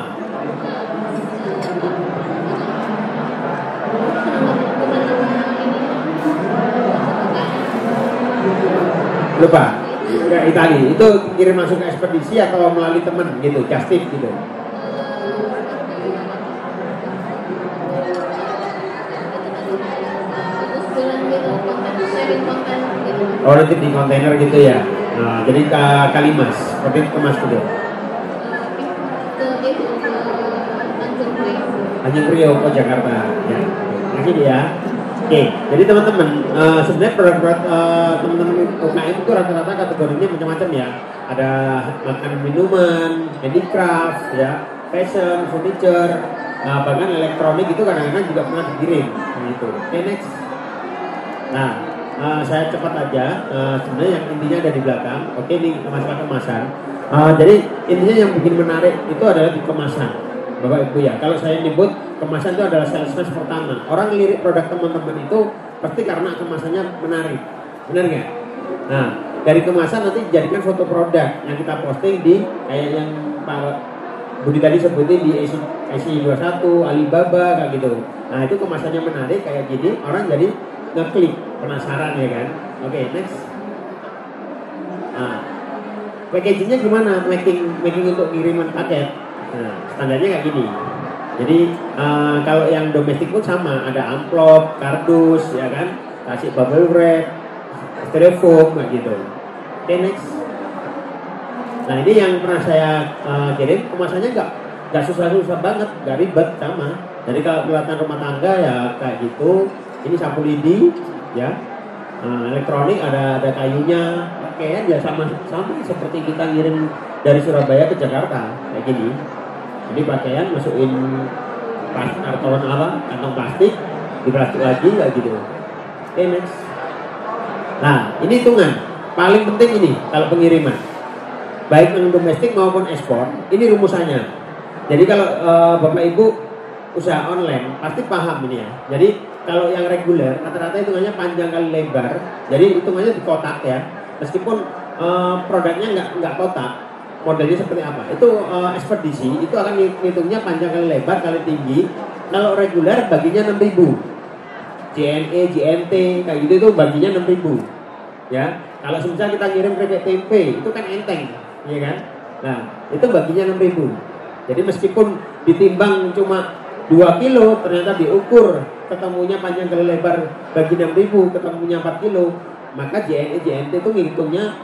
Lupa. Ke Itali. Itu kirim masuk ke ekspedisi atau melalui teman gitu, just tip gitu. Oh, nanti di kontainer gitu ya. Nah, jadi ke Kalimas, tapi kemas dulu. Tanjung Priok, Jakarta. Ya, makasih dia. Oke, jadi teman-teman, sebenarnya produk-produk teman-teman UKM itu rata-rata kategorinya macam-macam ya. Ada makanan minuman, handicraft, ya, fashion, furniture, bahkan elektronik itu kadang-kadang juga pernah dikirim. Gitu. Oke, next. Nah, saya cepat aja. Sebenarnya yang intinya ada di belakang. Oke, ini masalah kemasan. Jadi intinya yang bikin menarik itu adalah di kemasan, Bapak Ibu ya. Kalau saya nyebut kemasan itu adalah sales match pertama. Orang lirik produk teman-teman itu pasti karena kemasannya menarik, benar nggak? Nah, dari kemasan nanti dijadikan foto produk yang kita posting di kayak yang Pak Budi tadi sebutin di SI21, Alibaba kayak gitu. Nah itu kemasannya menarik kayak gini, orang jadi ngeklik, penasaran ya kan. Oke, next. Nah, packagingnya gimana? Making untuk kiriman paket. Nah, standarnya kayak gini. Jadi kalau yang domestik pun sama, ada amplop, kardus, ya kan, kasih bubble wrap, styrofoam kayak gitu. Oke, next. Nah ini yang pernah saya kirim, kemasannya nggak susah-susah banget, nggak ribet sama. Jadi kalau peralatan rumah tangga ya kayak gitu. Ini sapu lidi, ya, elektronik ada kayunya, pakaian ya sama seperti kita ngirim dari Surabaya ke Jakarta kayak gini. Jadi pakaian masukin kantong plastik, di plastik lagi kayak gitu. Oke, next. Nah ini hitungan paling penting ini kalau pengiriman, baik yang domestik maupun ekspor, ini rumusannya. Jadi kalau Bapak Ibu usaha online pasti paham ini ya. Jadi kalau yang reguler rata-rata hitungannya panjang kali lebar, jadi hitungannya di kotak ya. Meskipun produknya nggak kotak, modelnya seperti apa? Itu ekspedisi itu akan hitungnya panjang kali lebar kali tinggi. Kalau reguler baginya 6.000, JNE, JNT kayak gitu itu baginya 6.000, ya. Kalau misalnya kita ngirim keripik tempe itu kan enteng, ya kan? Nah itu baginya 6.000. Jadi meskipun ditimbang cuma 2 kilo ternyata diukur ketemunya panjang kali lebar bagi 6.000 ketemunya 4 kilo, maka JNT itu ngitungnya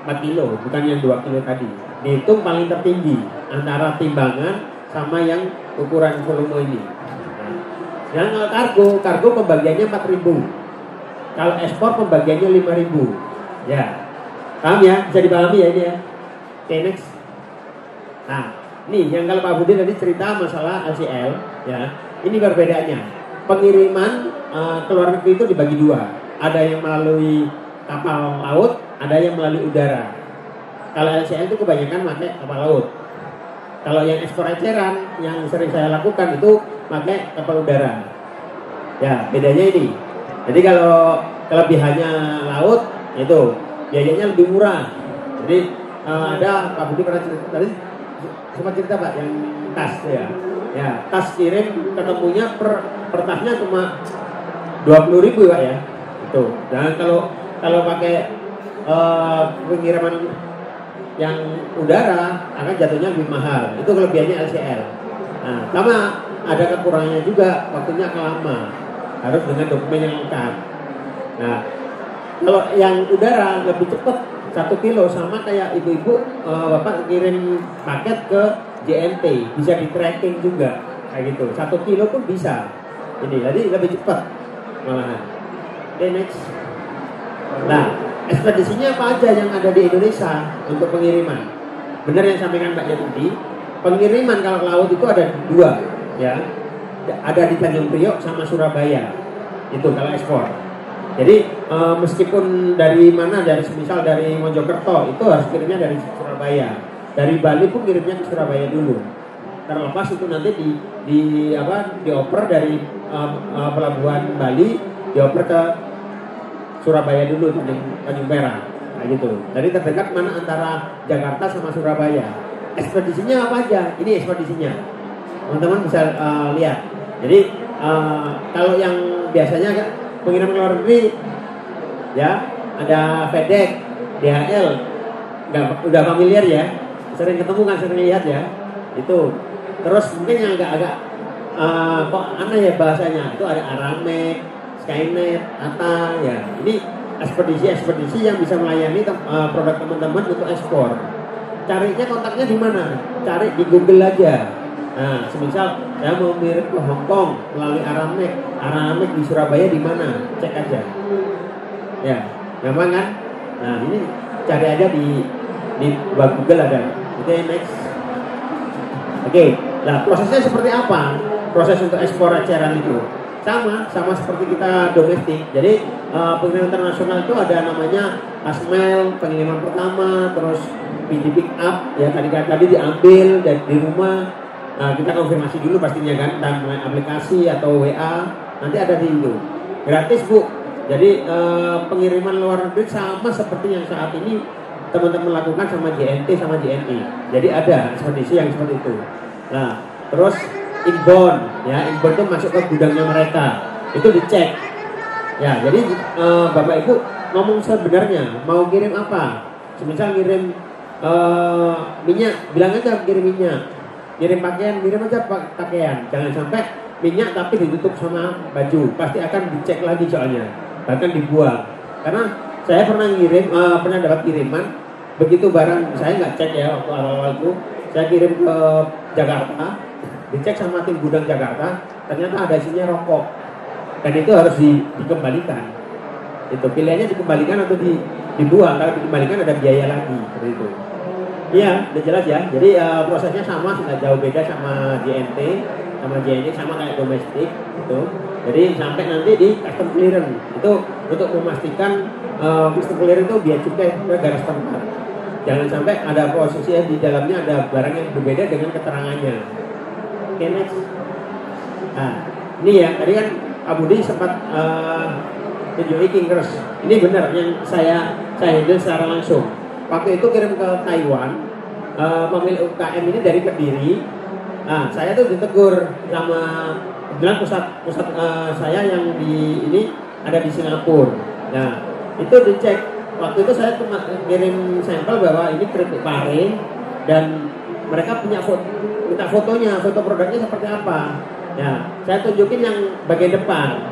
4 kilo bukan yang 2 kilo tadi. Dihitung paling tertinggi antara timbangan sama yang ukuran volume ini. Nah, kalau kargo pembagiannya 4.000. Kalau ekspor pembagiannya 5.000. Ya. Paham ya? Bisa dipahami ya ini ya. Oke, next. Nah, nih yang kalau Pak Budi tadi cerita masalah LCL, ya, ini perbedaannya. Pengiriman ke luar negeri itu dibagi dua. Ada yang melalui kapal laut, ada yang melalui udara. Kalau LCL itu kebanyakan pakai kapal laut. Kalau yang ekspor eceran yang sering saya lakukan itu pakai kapal udara. Ya, bedanya ini. Jadi kalau kelebihannya laut itu biayanya lebih murah. Jadi ada Pak Budi pernah cerita tadi. Sempat cerita Pak yang tas ya. Ya, tas kirim ketemunya per tasnya cuma 20.000 Pak ya. Itu. Dan kalau pakai pengiriman yang udara akan jatuhnya lebih mahal. Itu kelebihannya LCL. Nah, sama ada kekurangannya juga, waktunya akan lama. Harus dengan dokumen yang lengkap. Nah, kalau yang udara lebih cepat 1 kilo sama kayak ibu-ibu bapak kirim paket ke JNT bisa di tracking juga kayak gitu 1 kilo pun bisa ini jadi lebih cepat malahan. Oke, next. Nah, ekspedisinya apa aja yang ada di Indonesia untuk pengiriman? Benar yang sampaikan Mbak tadi, pengiriman kalau laut itu ada 2 ya, ada di Tanjung Priok sama Surabaya itu kalau ekspor. Jadi meskipun dari mana, dari semisal dari Mojokerto itu harus kirimnya dari Surabaya. Dari Bali pun kirimnya ke Surabaya dulu. Terlepas itu nanti dioper dari pelabuhan Bali dioper ke Surabaya dulu Tanjung Perak, kayak gitu. Jadi terdekat mana antara Jakarta sama Surabaya. Ekspedisinya apa aja? Ini ekspedisinya. Teman-teman bisa lihat. Jadi kalau yang biasanya pengiriman luar negeri ya ada FedEx, DHL, udah familiar ya, sering ketemu kan, sering lihat ya itu. Terus mungkin yang agak kok aneh ya bahasanya itu ada Aramex, Skynet, Tata ya. Ini ekspedisi yang bisa melayani produk teman-teman untuk ekspor. Carinya kontaknya di mana? Cari di Google aja. Nah, semisal saya mau mirip ke Hong Kong melalui Aramex di Surabaya di mana? Cek aja. Ya, gampang kan? Nah, ini cari aja di Google ada. Oke, next. Oke, nah prosesnya seperti apa? Proses untuk ekspor eceran itu sama seperti kita domestik. Jadi pengiriman internasional itu ada namanya last mile, pengiriman pertama, terus pick up ya tadi diambil dari di rumah. Nah, kita konfirmasi dulu pastinya kan, dan aplikasi atau WA nanti ada di itu. Gratis Bu. Jadi pengiriman luar negeri sama seperti yang saat ini teman-teman lakukan sama JNT sama JNI. Jadi ada ekspedisi yang seperti itu. Nah, terus inbound itu masuk ke gudangnya mereka. Itu dicek. Ya, jadi Bapak Ibu ngomong sebenarnya mau kirim apa? Semisal kirim minyak, bilang aja kirim minyak. Kirim pakaian, kirim aja pakaian. Jangan sampai minyak tapi ditutup sama baju. Pasti akan dicek lagi soalnya. Bahkan dibuang. Karena saya pernah dapat kiriman. Begitu barang, saya nggak cek ya waktu awal-awal itu. Saya kirim ke Jakarta. Dicek sama tim gudang Jakarta. Ternyata ada isinya rokok. Dan itu harus dikembalikan. Itu pilihannya dikembalikan atau dibuang. Kalau dikembalikan ada biaya lagi. Seperti itu. Iya, udah jelas ya. Jadi prosesnya sama, tidak jauh beda sama JNT, sama JNT, sama kayak domestik gitu. Jadi sampai nanti di custom clearance itu untuk memastikan custom clearance itu biaya cukai ke negara setempat. Jangan sampai ada posisi di dalamnya ada barang yang berbeda dengan keterangannya. Oke, next. Nah, ini ya tadi kan Pak Budi sempat tunjukin Kingers. Ini benar yang saya handle secara langsung. Waktu itu kirim ke Taiwan, pemilik UKM ini dari Kediri. Nah, saya tuh ditegur sama bilang pusat saya yang di ini ada di Singapura. Nah, itu dicek. Waktu itu saya cuma kirim sampel bahwa ini keripik pare dan mereka punya minta fotonya, foto produknya seperti apa. Ya, saya tunjukin yang bagian depan.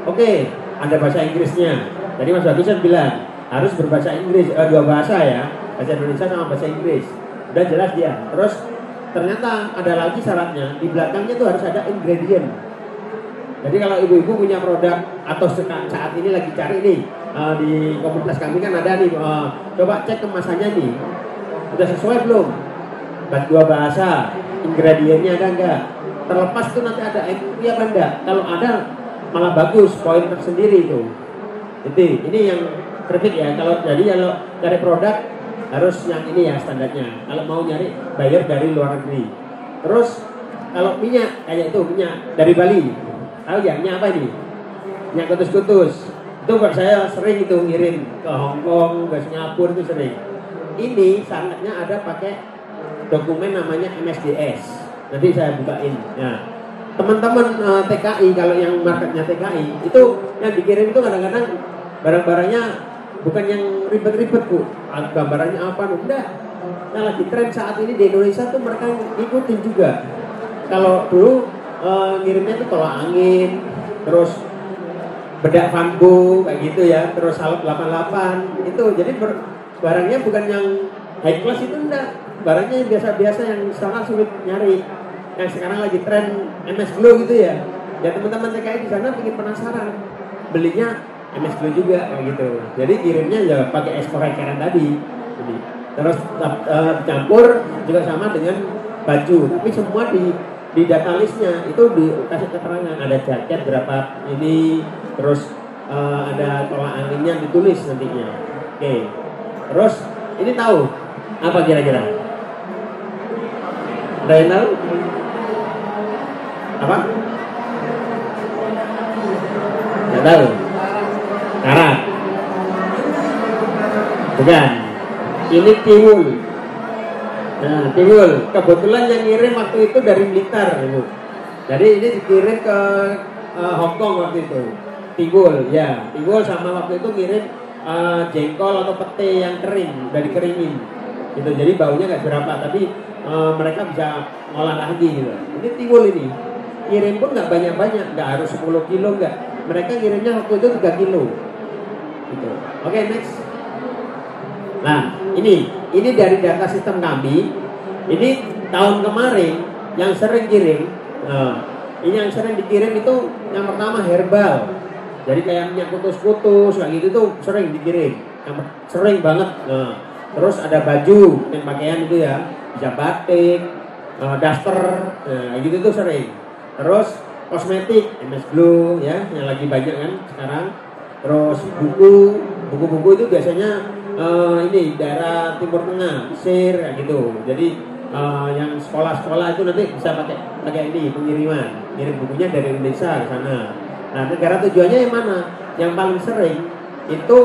Oke, ada bahasa Inggrisnya. Jadi Mas Bagus kan bilang harus berbahasa Inggris, dua bahasa ya, bahasa Indonesia sama bahasa Inggris. Udah jelas dia. Terus ternyata ada lagi syaratnya, di belakangnya tuh harus ada ingredient. Jadi kalau ibu-ibu punya produk atau saat ini lagi cari nih di komunitas kami kan ada nih, coba cek kemasannya nih, udah sesuai belum? Dua bahasa, ingredientnya ada enggak? Terlepas itu nanti ada MUI apa enggak? Kalau ada malah bagus, poin tersendiri itu. Jadi ini yang perfect ya. Kalau cari produk harus yang ini ya standarnya. Kalau mau nyari buyer dari luar negeri. Terus kalau minyak kayak itu minyak dari Bali. Tahu ya minyak apa ini? Minyak kutus-kutus. Itu saya sering itu ngirim ke Hong Kong, ke Singapura itu sering. Ini syaratnya ada pakai dokumen namanya MSDS. Nanti saya bukain. Nah, teman-teman TKI kalau yang marketnya TKI itu yang dikirim itu kadang-kadang barang-barangnya bukan yang ribet-ribet Bu. Gambarannya apa? Enggak. Nah lagi tren saat ini di Indonesia tuh mereka ikutin juga. Kalau dulu ngirimnya tuh tolak angin, terus bedak bambu kayak gitu ya, terus salep 88 itu. Jadi barangnya bukan yang high class itu enggak. Barangnya yang biasa-biasa yang sangat sulit nyari. Yang sekarang lagi tren MS Glow gitu ya. Ya teman-teman TKI di sana bikin penasaran. Belinya MS Glow juga kayak gitu. Jadi kirimnya ya pakai ekspor keren tadi. Jadi, terus campur juga sama dengan baju. Tapi semua di data listnya itu dikasih keterangan ada jaket berapa ini, terus ada tolak anginnya ditulis nantinya. Oke. Terus ini tahu apa kira-kira? Ada yang tahu? Apa? Nggak tahu. Karat. Bukan. Ini tiwul. Nah, tiwul. Kebetulan yang ngirim waktu itu dari Blitar, Ibu. Jadi ini dikirim ke Hong Kong waktu itu. Tiwul, ya. Tiwul sama waktu itu ngirim jengkol atau pete yang kering, udah dikeringin. Gitu. Jadi baunya nggak berapa, tapi mereka bisa ngolah lagi gitu. Ini tiwul ini. Kirim pun nggak banyak-banyak, nggak harus 10 kilo nggak. Mereka kirimnya waktu itu 3 kilo. Gitu. Oke, next. Nah, ini dari data sistem kami. Ini tahun kemarin yang sering kirim. Ini yang sering dikirim itu yang pertama herbal. Jadi kayak minyak kutus-kutus kayak gitu tuh sering dikirim. Yang sering banget. Terus ada baju, yang pakaian itu ya, bisa batik, daster, gitu tuh sering. Terus kosmetik, MS Glow ya, yang lagi banyak kan sekarang. Terus buku-buku itu biasanya ini daerah Timur Tengah, Mesir kayak gitu. Jadi yang sekolah-sekolah itu nanti bisa pakai ini pengiriman, ngirim bukunya dari Indonesia ke sana. Nah, negara tujuannya yang mana? Yang paling sering itu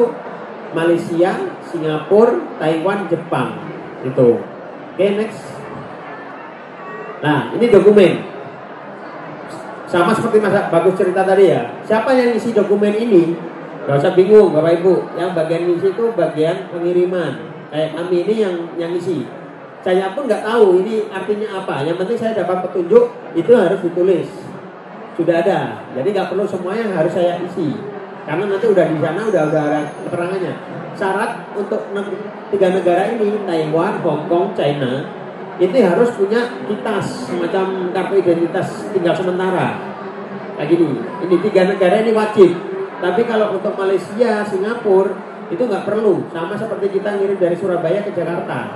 Malaysia, Singapura, Taiwan, Jepang. Itu. Oke, next. Nah, ini dokumen. Sama seperti Mas Bagus cerita tadi ya. Siapa yang isi dokumen ini? Gak usah bingung Bapak Ibu. Yang bagian isi itu bagian pengiriman. Kayak kami ini yang isi. Saya pun nggak tahu ini artinya apa. Yang penting saya dapat petunjuk itu harus ditulis. Sudah ada. Jadi nggak perlu semuanya harus saya isi. Karena nanti udah di sana udah ada keterangannya. Syarat untuk 3 negara ini, Taiwan, Hong Kong, China, itu harus punya kitas, semacam kartu identitas tinggal sementara. Kayak gini. Ini 3 negara ini wajib. Tapi kalau untuk Malaysia, Singapura itu nggak perlu. Sama seperti kita ngirim dari Surabaya ke Jakarta.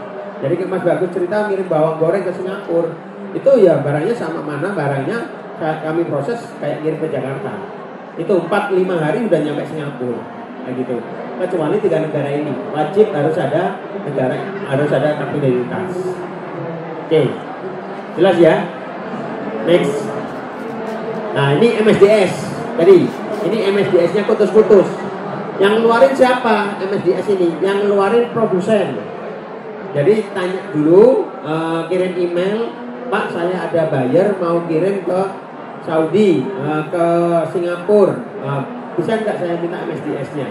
Jadi Mas Bagus cerita ngirim bawang goreng ke Singapura, itu ya barangnya sama mana barangnya kami proses kayak ngirim ke Jakarta. Itu 4-5 hari udah nyampe Singapura. Kayak gitu. Kecuali 3 negara ini wajib harus ada kartu identitas. Oke. Jelas ya? Next. Nah, ini MSDS. Tadi ini MSDS-nya putus-putus. Yang ngeluarin siapa MSDS ini? Yang ngeluarin produsen. Jadi tanya dulu, kirim email, Pak saya ada buyer mau kirim ke Saudi, ke Singapura, bisa nggak saya minta MSDS-nya?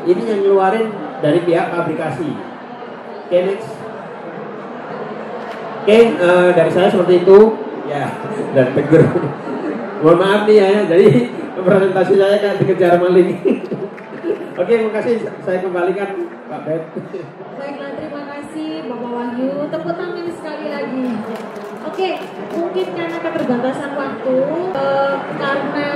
Ini yang ngeluarin dari pihak aplikasi. Oke, next. Oke, dari saya seperti itu. Ya, dan tegur. Mohon maaf nih ya, jadi presentasi saya kan dikejar maling. Oke, makasih. Saya kembalikan Pak Bet. Baiklah, terima kasih Bapak Wahyu. Tepuk tangan sekali lagi. Oke, mungkin karena keterbatasan waktu, karena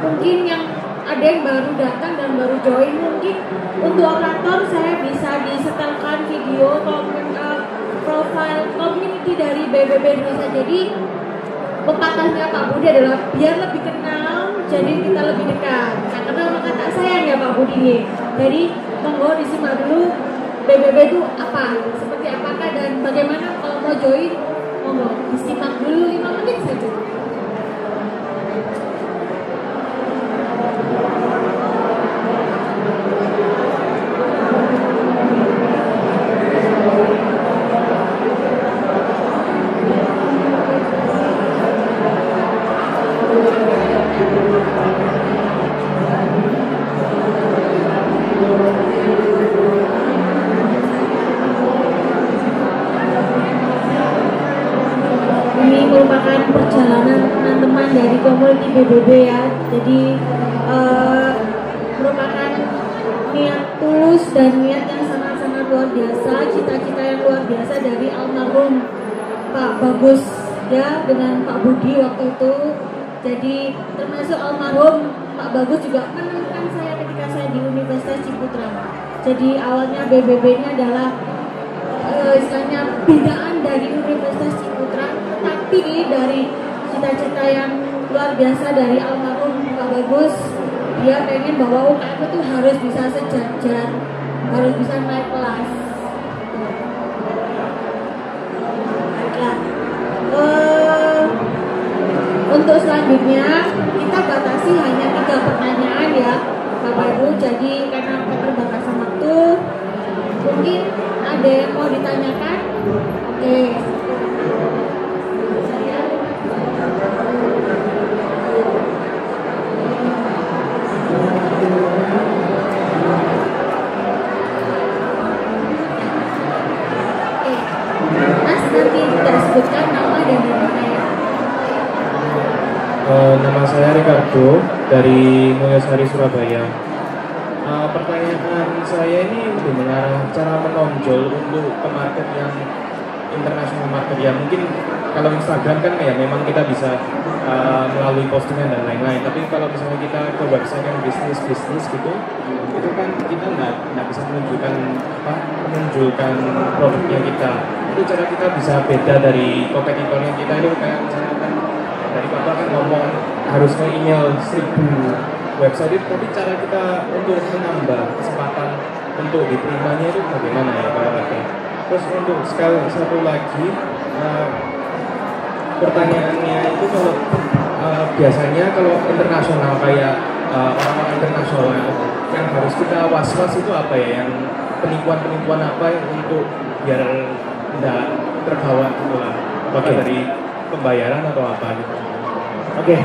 mungkin yang ada yang baru datang dan baru join, mungkin untuk operator saya bisa disetelkan video profile community dari BBB Indonesia. Jadi pepatahnya Pak Budi adalah biar lebih kenal, jadi kita lebih dekat. Nah, karena kata sayang ya Pak Budi. Jadi monggo disimak dulu BBB itu apa, seperti apakah dan bagaimana kalau mau join, monggo disimak dulu 5 menit saja. Komunitas BBB ya, jadi merupakan niat tulus dan niat yang sangat-sangat luar biasa, cita-cita yang luar biasa dari almarhum Pak Bagus ya dengan Pak Budi waktu itu. Jadi termasuk almarhum Pak Bagus juga menemukan saya ketika saya di Universitas Ciputra. Jadi awalnya BBB-nya adalah istilahnya binaan dari Universitas Ciputra, tapi dari cita-cita yang luar biasa dari almarhum Pak Bagus, dia pengen bahwa UKM itu harus bisa sejajar, harus bisa naik kelas. Nah, untuk selanjutnya kita batasi hanya 3 pertanyaan ya Bapak Ibu. Jadi karena keterbatasan waktu, mungkin ada yang mau ditanyakan? Oke. Nanti kita sebutkan nama dan dimana ya. Nama saya Ricardo dari Mulyasari Surabaya. Pertanyaan saya ini lebih mengarah cara menonjol untuk ke market yang international market ya. Mungkin kalau Instagram kan ya memang kita bisa melalui postingan dan lain-lain. Tapi kalau misalnya kita ke website yang bisnis gitu, itu kan kita nggak bisa menunjukkan produknya kita. Itu cara kita bisa beda dari kompetitornya kita itu kayak misalnya kan dari Bapak kan ngomong harus nge-email 1000 website itu, tapi cara kita untuk menambah kesempatan untuk diterimanya itu bagaimana ya Pak Bapak? Terus untuk sekali satu lagi pertanyaannya itu kalau biasanya kalau internasional kayak orang-orang internasional yang harus kita was-was itu apa ya, yang penipuan apa yang untuk biar tidak terbawa gitu lah, apakah dari pembayaran atau apa gitu. Oke,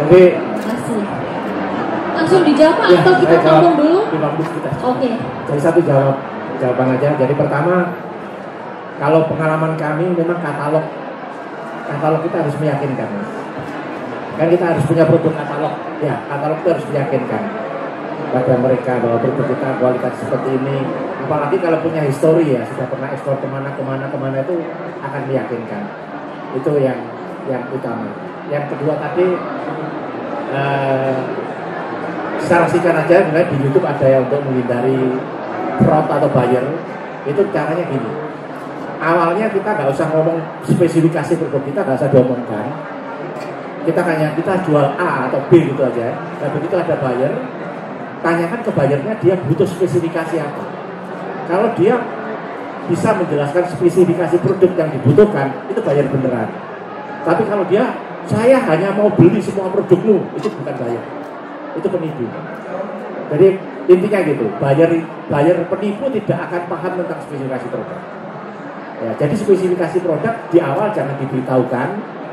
jadi Masih. Langsung dijawab atau kita ngomong dulu? Oke. Jadi satu jawaban aja. Jadi pertama, kalau pengalaman kami memang katalog kita harus meyakinkan. Kan kita harus punya produk katalog. Ya, katalog itu harus meyakinkan pada mereka bahwa produk kita kualitas seperti ini. Apalagi kalau punya histori ya, sudah pernah ekspor kemana itu akan meyakinkan. Itu yang utama. Yang kedua tadi secara singkat aja, misalnya di YouTube ada yang untuk menghindari fraud atau buyer. Itu caranya gini. Awalnya kita nggak usah ngomong spesifikasi produk kita, nggak usah diomongkan. Kita jual A atau B gitu aja. Dan begitu ada buyer, tanyakan ke buyernya dia butuh spesifikasi apa. Kalau dia bisa menjelaskan spesifikasi produk yang dibutuhkan, itu buyer beneran. Tapi kalau saya hanya mau beli semua produkmu, itu bukan buyer, itu penipu. Jadi intinya gitu, buyer penipu tidak akan paham tentang spesifikasi produk. Ya, jadi spesifikasi produk di awal jangan diberitahukan,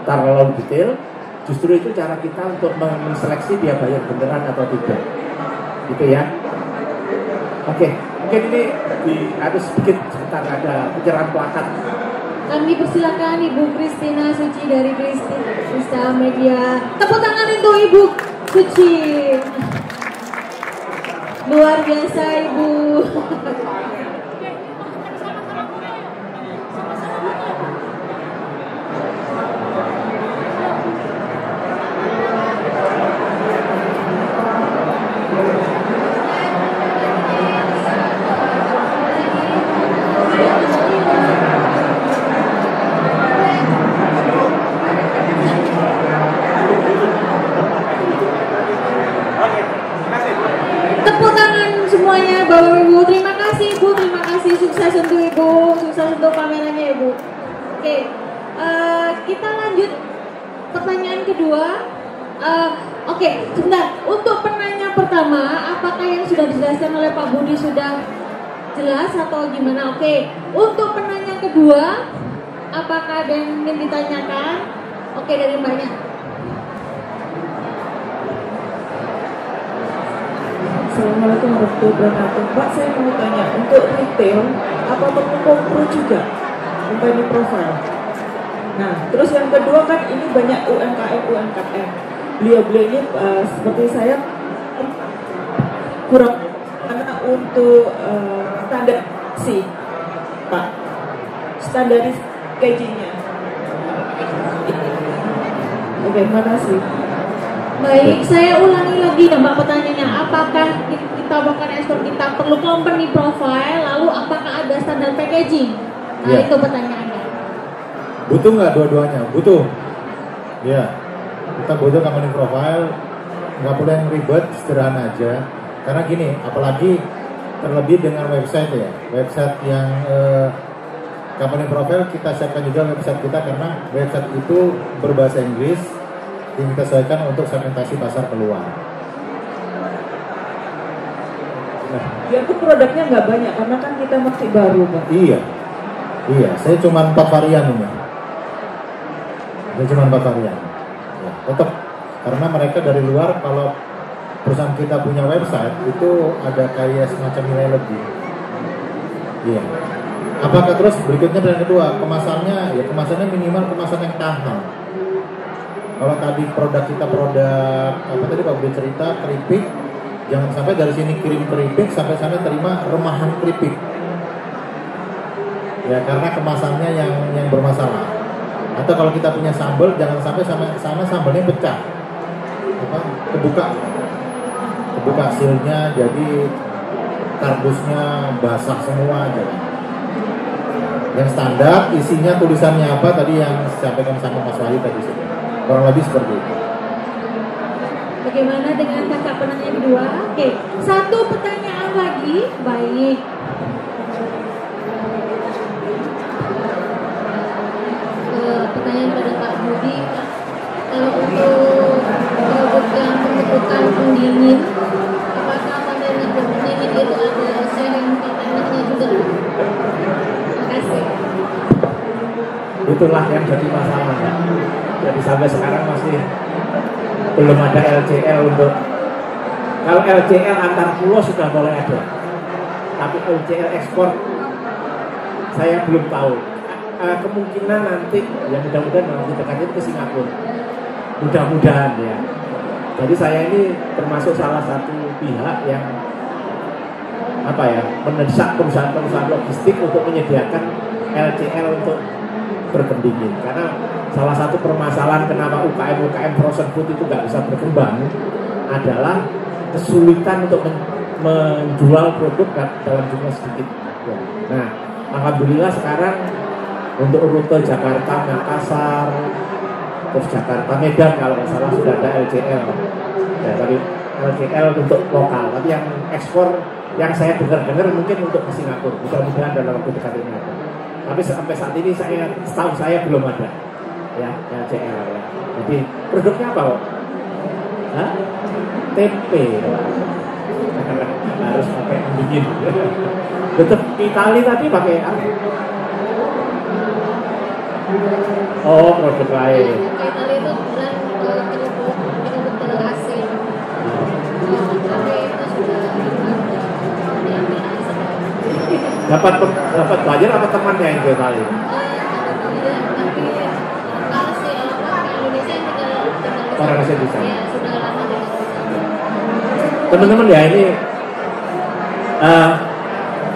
terlalu detail. Justru itu cara kita untuk menseleksi dia buyer beneran atau tidak. Gitu ya. Oke, mungkin ini harus sedikit sebentar ada pencerahan plakat Kami persilakan Ibu Kristina Suci dari Krista Media. Tepuk tangan untuk Ibu Suci. Luar biasa Ibu. Tepuk tangan semuanya Bapak Ibu. Terima kasih Ibu, terima kasih. Sukses untuk Ibu, sukses untuk kameranya Ibu. Oke, kita lanjut pertanyaan kedua. Oke, sebentar. Untuk penanya pertama, apakah yang sudah dijelaskan oleh Pak Budi sudah jelas atau gimana? Oke, untuk penanya kedua, apakah ada yang ingin ditanyakan? Oke, dari Mbaknya. Assalamualaikum warahmatullahi wabarakatuh. Pak, saya mau tanya, untuk retail, apa perlu kompro juga? Company profile. Nah, terus yang kedua kan ini banyak UMKM. Beliau-beliau ini seperti saya kurang karena untuk standar sih, Pak. Standaris gajinya. Oke, terima kasih. Baik, saya ulangi lagi ya Mbak pertanyaannya. Apakah kita bahkan ekspor kita perlu company profile, lalu apakah ada standar packaging? Nah Ya. itu pertanyaannya. Butuh nggak dua-duanya? Butuh. Ya, kita butuh company profile. Nggak boleh yang ribet, sederhana aja. Karena gini, apalagi terlebih dengan website ya. Website yang company profile kita siapkan juga website kita karena website itu berbahasa Inggris yang kita sesuaikan untuk segmentasi pasar keluar. Nah, Biarpun produknya nggak banyak karena kan kita masih baru, Pak. iya, saya cuma 4 varian ini. Saya cuma 4 varian. Ya, tetap karena mereka dari luar kalau perusahaan kita punya website itu ada kayak semacam nilai lebih. Iya. Apakah terus berikutnya dan kedua kemasannya? Ya kemasannya minimal kemasan yang tahan. Kalau tadi produk kita produk apa tadi Pak Budi cerita keripik, jangan sampai dari sini kirim keripik sampai sana terima remahan keripik. Ya karena kemasannya yang bermasalah. Atau kalau kita punya sambal jangan sampai sana sambalnya pecah. Apa kebuka silnya jadi kardusnya basah semua aja. Yang standar isinya tulisannya apa tadi yang disampaikan sama Mas Wahyu tadi sih. Kurang lebih seperti itu. Bagaimana dengan kakak penanya kedua? Oke, satu pertanyaan lagi. Baik. Pertanyaan pada Pak Budi. Kalau untuk pembentukan pendingin, apakah kontainer pendingin itu ada sharing kontainernya juga? Terima kasih. Itulah yang jadi masalah ya. Jadi sampai sekarang masih belum ada LCL untuk kalau LCL antar pulau sudah mulai ada, tapi LCL ekspor saya belum tahu. Kemungkinan nanti ya mudah-mudahan nanti dekatnya ke Singapura, mudah-mudahan ya. Jadi saya ini termasuk salah satu pihak yang mendesak perusahaan-perusahaan logistik untuk menyediakan LCL untuk berpendingin karena salah satu permasalahan kenapa UKM frozen food itu nggak bisa berkembang adalah kesulitan untuk menjual produk dalam jumlah sedikit. Nah, alhamdulillah sekarang untuk rute Jakarta, Makassar, terus Jakarta, Medan kalau nggak salah sudah ada LCL. Ya, tapi LCL untuk lokal, tapi yang ekspor yang saya dengar mungkin untuk ke Singapura. Mudah-mudahan dalam waktu dekat ini ada. Tapi sampai saat ini setahu saya belum ada ya LCL ya. Jadi produknya apa kok? Tempe harus pakai pendingin. Tetap Itali tadi pakai apa? Oh produk lain. Itali itu bulan kerupuk telur asin. Tapi itu sudah Dapat belajar apa temannya yang ke Itali? Iya, tapi kalau si orang Indonesia yang tinggal Orang Indonesia di sana. Iya, sudah lama di sana. Teman-teman ya ini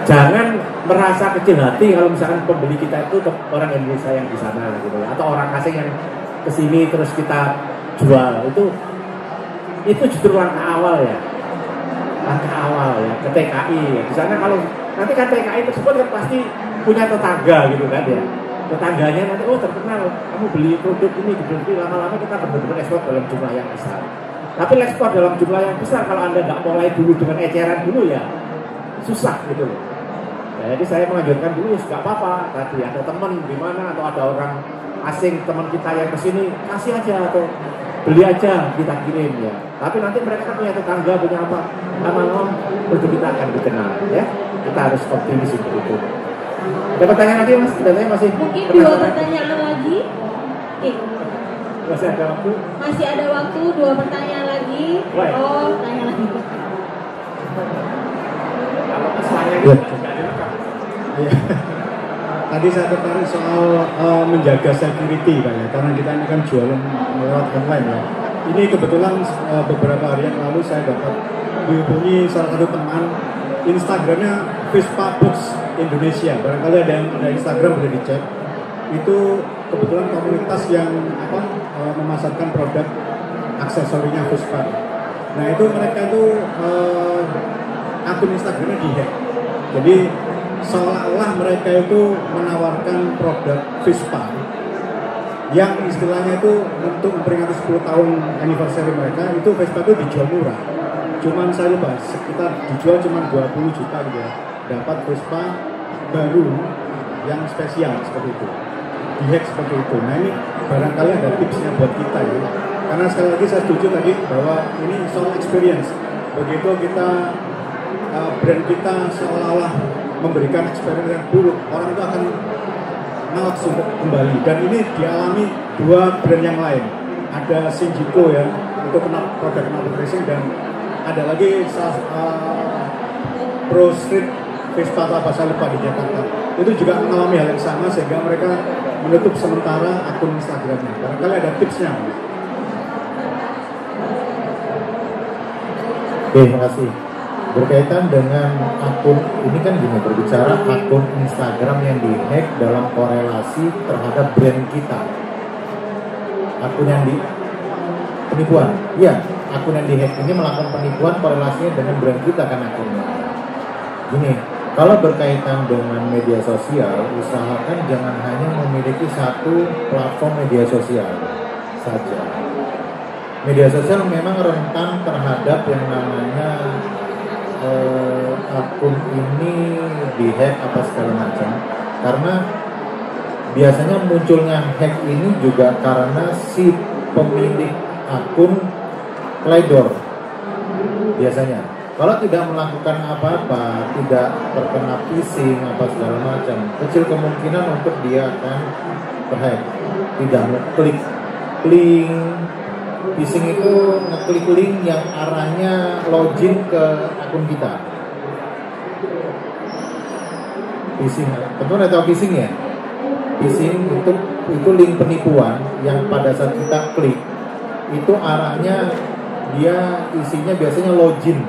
jangan merasa kecil hati kalau misalkan pembeli kita itu orang Indonesia yang di sana gitu ya, atau orang asing yang kesini terus kita jual itu justru langkah awal ya, ke TKI ya. Di sana kalau nanti kan TKI tersebut kan pasti punya tetangga gitu kan ya, tetangganya nanti terkenal kamu beli produk ini gitu, lama-lama kita benar-benar ekspor dalam jumlah yang besar. Tapi ekspor dalam jumlah yang besar kalau Anda nggak mulai dulu dengan eceran dulu ya susah gitu loh. Ya, jadi saya menganjurkan dulu nggak apa-apa, tadi ada teman di mana atau ada orang asing teman kita yang kesini kasih aja atau beli aja kita kirim ya. Tapi nanti mereka kan punya tetangga, punya apa, lama-lama produk kita akan dikenal ya. Kita harus optimis untuk itu. Ada pertanyaan lagi mas? Datanya masih Mungkin 2 pertanyaan lagi. Masih ada waktu? Masih ada waktu, 2 pertanyaan lagi. Baik. Oh, tanya lagi. Kalau kesannya Ya. juga direkam. Iya. Tadi saya tertarik soal menjaga security Pak ya, karena kita ini kan jualan lewat online ya. Ini kebetulan beberapa hari yang lalu saya dapat dihubungi salah satu teman, Instagramnya Vespa Box Indonesia. Barangkali ada yang ada Instagram boleh dicek. Itu kebetulan komunitas yang memasarkan produk aksesorinya Vespa. Nah itu mereka itu akun Instagramnya dihack. Jadi seolah-olah mereka itu menawarkan produk Vespa yang istilahnya itu untuk memperingati 10 tahun anniversary mereka, itu Vespa itu dijual murah. Cuman saya lupa, sekitar dijual cuma 20 juta gitu ya. Dapat Vespa baru yang spesial seperti itu. Dihack seperti itu. Nah ini barangkali ada tipsnya buat kita ya. Karena sekali lagi saya setuju tadi bahwa ini soal experience. Begitu kita brand kita seolah-olah memberikan experience yang buruk, orang itu akan malas untuk kembali. Dan ini dialami 2 brand yang lain. Ada Shinjiko ya, itu produk knalpot racing, dan ada lagi Pro Street Vespa apa saya lupa di Jakarta. Itu juga mengalami hal yang sama sehingga mereka menutup sementara akun Instagramnya. Barangkali ada tipsnya. Oke, terima kasih. Berkaitan dengan akun ini kan gini, berbicara akun Instagram yang dihack dalam korelasi terhadap brand kita. Akun yang penipuan, iya, akun yang dihack ini melakukan penipuan, korelasinya dengan brand kita kan akunnya. Gini, kalau berkaitan dengan media sosial, usahakan jangan hanya memiliki satu platform media sosial saja. Media sosial memang rentan terhadap yang namanya akun ini dihack apa segala macam, karena biasanya munculnya hack ini juga karena si pemilik akun teledor biasanya. Kalau tidak melakukan apa-apa, tidak terkena phishing apa segala macam, kecil kemungkinan untuk dia akan terhack. Tidak ngeklik link. Phishing itu ngeklik link yang arahnya login ke akun kita. Phishing, teman-teman tahu phishing ya? Phishing itu link penipuan yang pada saat kita klik itu arahnya dia isinya biasanya login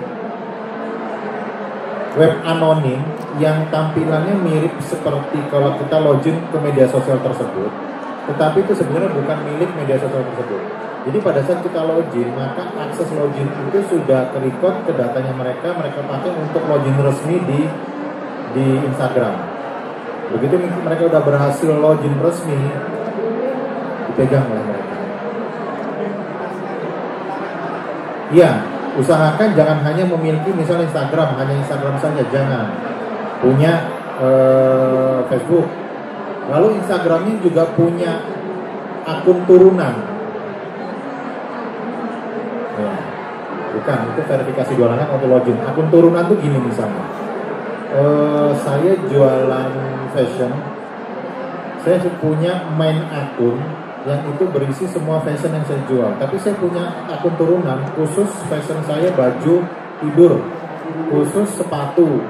web anonim yang tampilannya mirip seperti kalau kita login ke media sosial tersebut, tetapi itu sebenarnya bukan milik media sosial tersebut. Jadi pada saat kita login, maka akses login itu sudah ke-record ke datanya mereka pakai untuk login resmi di Instagram. Begitu mereka udah berhasil login resmi, dipegang oleh mereka. Iya, usahakan jangan hanya memiliki misalnya Instagram, hanya Instagram saja, jangan. Punya Facebook. Lalu Instagramnya juga punya akun turunan. Ya, bukan, itu verifikasi jualannya auto login. Akun turunan tuh gini misalnya. Saya jualan fashion. Saya punya main akun yang itu berisi semua fashion yang saya jual. Tapi saya punya akun turunan khusus fashion saya, baju tidur, khusus sepatu,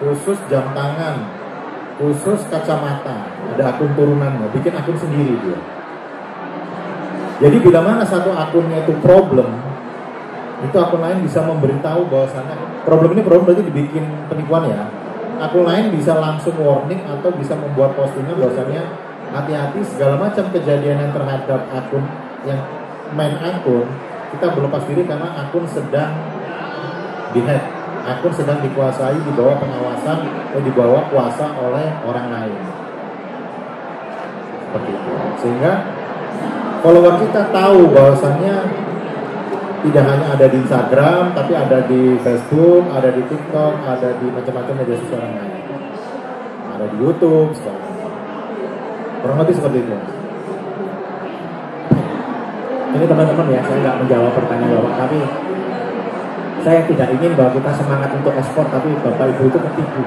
khusus jam tangan, khusus kacamata, ada akun turunannya, bikin akun sendiri dia. Jadi bila mana satu akunnya itu problem, itu akun lain bisa memberitahu bahwasannya problem berarti dibikin penipuan ya. Akun lain bisa langsung warning atau bisa membuat postingan bahwasannya hati-hati segala macam kejadian yang terhadap akun yang main akun, kita berlepas diri karena akun sedang dihack, akun sedang dikuasai di bawah pengawasan atau di bawah kuasa oleh orang lain. Seperti itu. Sehingga follower kita tahu bahwasannya tidak hanya ada di Instagram, tapi ada di Facebook, ada di TikTok, ada di macam-macam media sosial lain, ada di YouTube, segala macam. Kurang lebih seperti itu. Ini teman-teman ya, saya nggak menjawab pertanyaan Bapak, tapi saya tidak ingin bahwa kita semangat untuk ekspor, tapi Bapak Ibu itu ketipu.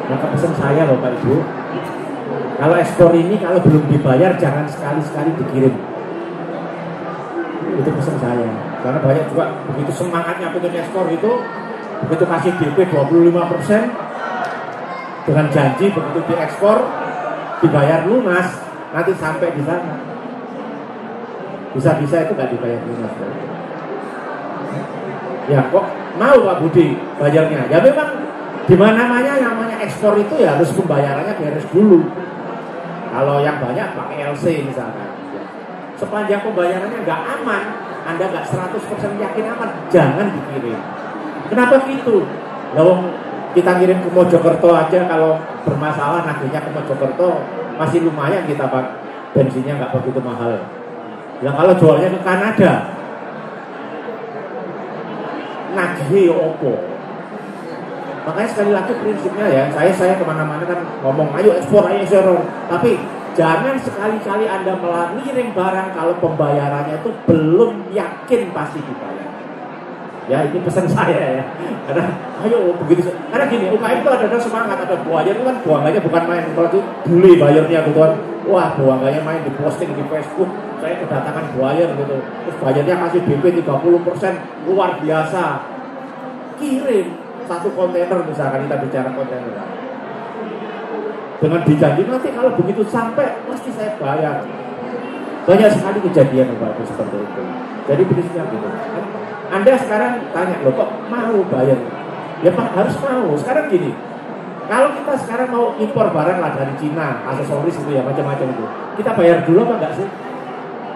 Maka pesan saya Bapak Ibu, kalau ekspor ini kalau belum dibayar jangan sekali-sekali dikirim. Itu pesan saya. Karena banyak juga begitu semangatnya pengen ekspor itu, begitu kasih DP 25% dengan janji begitu diekspor dibayar lunas, nanti sampai di sana bisa-bisa itu nggak dibayar lunas. Ya kok mau Pak Budi bayarnya? Ya memang di mana-mana namanya ekspor itu ya harus pembayarannya beres dulu. Kalau yang banyak pakai LC misalkan, sepanjang pembayarannya nggak aman, Anda nggak 100% yakin aman, jangan dikirim. Kenapa gitu? Lawang kita kirim ke Mojokerto aja kalau bermasalah nagihnya ke Mojokerto masih lumayan kita Pak, bensinnya nggak begitu mahal. Ya kalau jualnya ke Kanada, nagih opo. Makanya sekali lagi prinsipnya ya, saya kemana-mana kan ngomong ayo ekspor, tapi jangan sekali-kali Anda mengirim barang kalau pembayarannya itu belum yakin pasti dibayar. Ya ini pesan saya ya, karena ayo begitu, karena gini UKM itu ada semangat, ada buaya itu kan buangannya bukan main, kalau itu beli bayarnya gitu kan, wah buangannya main di posting di Facebook, saya kedatangan buaya gitu, terus bayarnya kasih DP 30%, luar biasa, kirim satu kontainer misalkan, kita bicara kontainer dengan dijanji nanti kalau begitu sampai pasti saya bayar. Banyak sekali kejadian Bapak seperti itu. Jadi prinsipnya gitu. Anda sekarang tanya loh kok mau bayar? Ya Pak harus mau. Sekarang gini, kalau kita sekarang mau impor barang lah dari Cina, aksesoris itu ya macam-macam itu, kita bayar dulu apa enggak sih?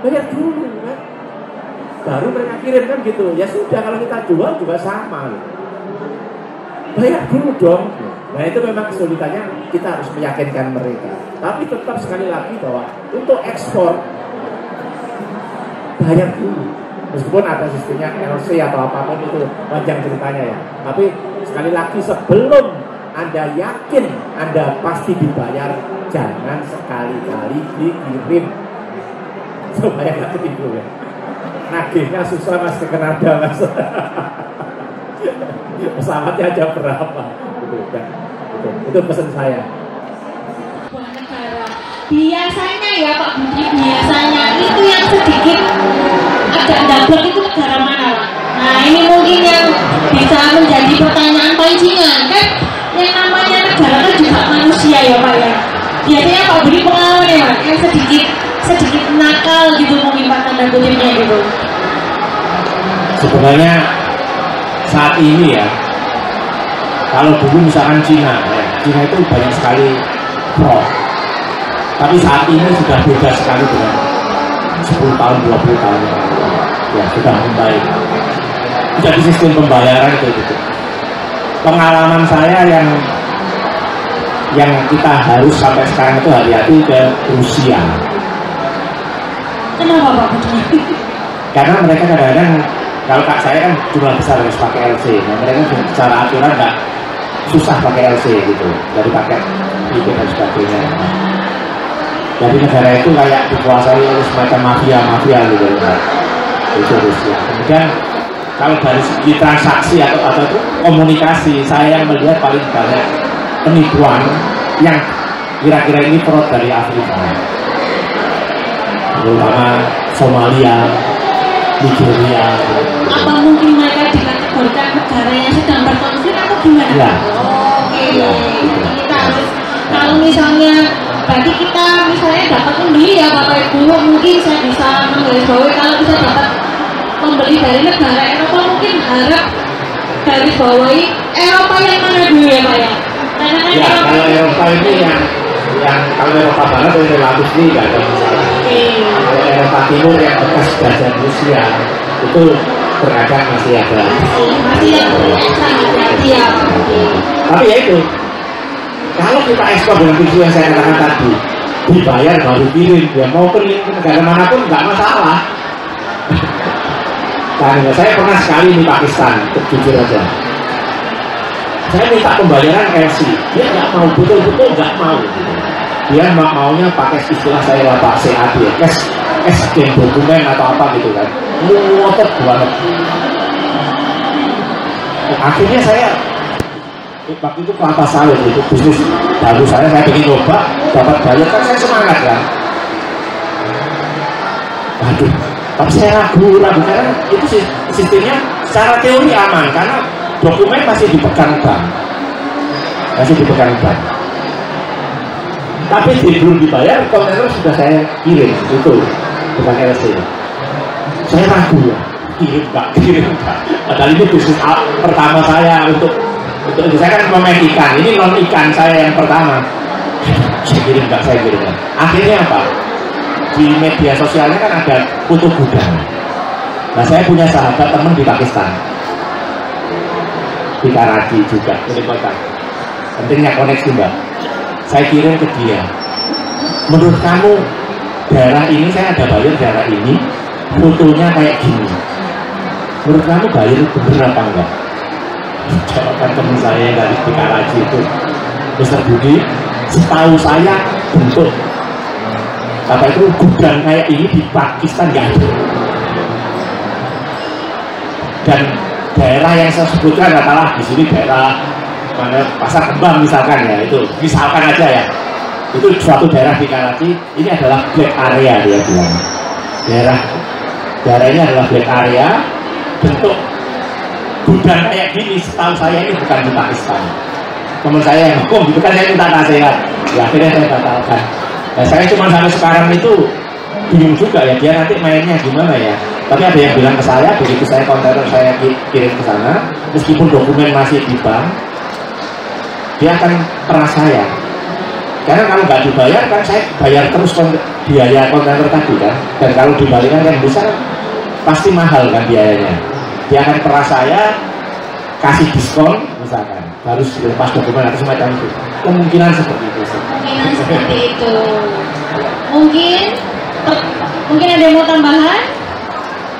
Bayar dulu kan. Baru mereka kirim kan gitu. Ya sudah kalau kita jual juga sama gitu. Bayar dulu dong. Nah itu memang kesulitannya, kita harus meyakinkan mereka. Tapi tetap sekali lagi bahwa untuk ekspor bayar dulu. Meskipun ada sistemnya LC atau apapun itu panjang ceritanya ya. Tapi sekali lagi sebelum Anda yakin Anda pasti dibayar, jangan sekali-kali dikirim supaya nggak ketipu ya. Nagihnya susah Mas ke Kanada Mas. Pesawatnya aja berapa? Itu pesan saya. Biasanya ya Pak Budi, biasanya itu yang sedikit agak double itu negara mana Pak? Nah ini mungkin yang bisa menjadi pertanyaan pancingan kan, yang namanya negara kan juga manusia ya Pak ya. Biasanya Pak Budi pengalaman ya Pak, yang sedikit nakal gitu mungkin Pak tanda kutipnya gitu. Sebenarnya saat ini ya, kalau dulu misalkan Cina itu banyak sekali fraud. Tapi saat ini sudah beda sekali dengan 10 tahun, 20 tahun ya sudah membaik. Jadi sistem pembayaran itu gitu. Pengalaman saya yang kita harus sampai sekarang itu hati-hati ke Rusia. Kenapa Pak Budi? Karena mereka kadang-kadang kalau kak saya kan jumlah besar harus pakai LC. Nah mereka secara aturan nggak susah pakai LC gitu, dari paket itu dan sebagainya. Jadi negara itu kayak dikuasai oleh semacam mafia gitu, itu Rusia. Kemudian kalau dari segi transaksi atau itu komunikasi, saya yang melihat paling banyak penipuan yang kira-kira ini fraud dari Afrika, terutama Somalia, Nigeria. Apa mungkin mereka dikategorikan negara yang sedang berkonflik atau gimana? Ya. Oke. Ya, gitu. Kita Terus kalau misalnya berarti kita misalnya dapat pembeli ya Bapak Ibu, mungkin saya bisa menggarisbawahi kalau bisa dapat pembeli dari negara Eropa, mungkin harap garis bawahi Eropa yang mana dulu ya Pak ya? Karena kan Ya, kalau Eropa ini yang kalau Eropa Barat itu relatif nih nggak ada masalah. Kalau Eropa Timur yang bekas jajahan Rusia itu beragam masih ada. masih yang sangat hati ya. Tapi ya itu, kalau kita ekspor dengan prinsip yang saya katakan tadi, dibayar baru kirim, ya mau pergi ke negara manapun nggak masalah. Karena saya pernah sekali di Pakistan, jujur aja. Saya minta pembayaran LC, dia nggak mau, betul-betul nggak mau. Dia maunya pakai istilah saya lah Pak CAD, scan dokumen atau apa gitu kan. Ngotot banget. Akhirnya saya waktu itu kelapa sawit itu bisnis baru saya ingin coba dapat bayar kan saya semangat kan. Aduh, tapi saya ragu karena itu sistemnya secara teori aman karena dokumen masih dipegang bank, tapi belum dibayar, kontainer sudah saya kirim itu bukan LC. Saya ragu ya, kirim enggak. Padahal ini bisnis pertama saya untuk saya kan pemain ikan, ini non ikan saya yang pertama. Saya kirim enggak. Akhirnya apa? Di media sosialnya kan ada foto gudang. Nah saya punya sahabat teman di Pakistan, di Karachi juga, di kota. Pentingnya koneksi mbak. Saya kirim ke dia. Menurut kamu daerah ini saya ada bayar daerah ini, fotonya kayak gini. Menurut kamu bayar itu benar apa enggak? Jawaban teman saya yang dari di Karachi itu, Mr. Budi, setahu saya bentuk apa itu gudang kayak ini di Pakistan nggak ada. Dan daerah yang saya sebutkan adalah di sini daerah mana Pasar Kembang misalkan ya, itu misalkan aja ya, itu suatu daerah di Karachi, ini adalah black area dia bilang. Daerah ini adalah black area, bentuk gudang kayak gini setahu saya ini bukan di Pakistan. Teman saya yang hukum gitu kan, saya minta nasihat, ya akhirnya saya batalkan. Nah, saya cuma sampai sekarang itu bingung juga ya, dia nanti mainnya gimana ya. Tapi ada yang bilang ke saya, begitu saya kontainer saya kirim ke sana, meskipun dokumen masih di bank, dia akan peras saya. Karena kalau nggak dibayar kan saya bayar terus biaya kontainer tadi kan. Dan kalau dibalikan kan bisa pasti mahal kan biayanya. Dia akan peras saya, kasih diskon misalkan, harus dilepas dokumen atau semacam itu. Kemungkinan seperti itu. Kemungkinan seperti itu. Mungkin ada yang mau tambahan?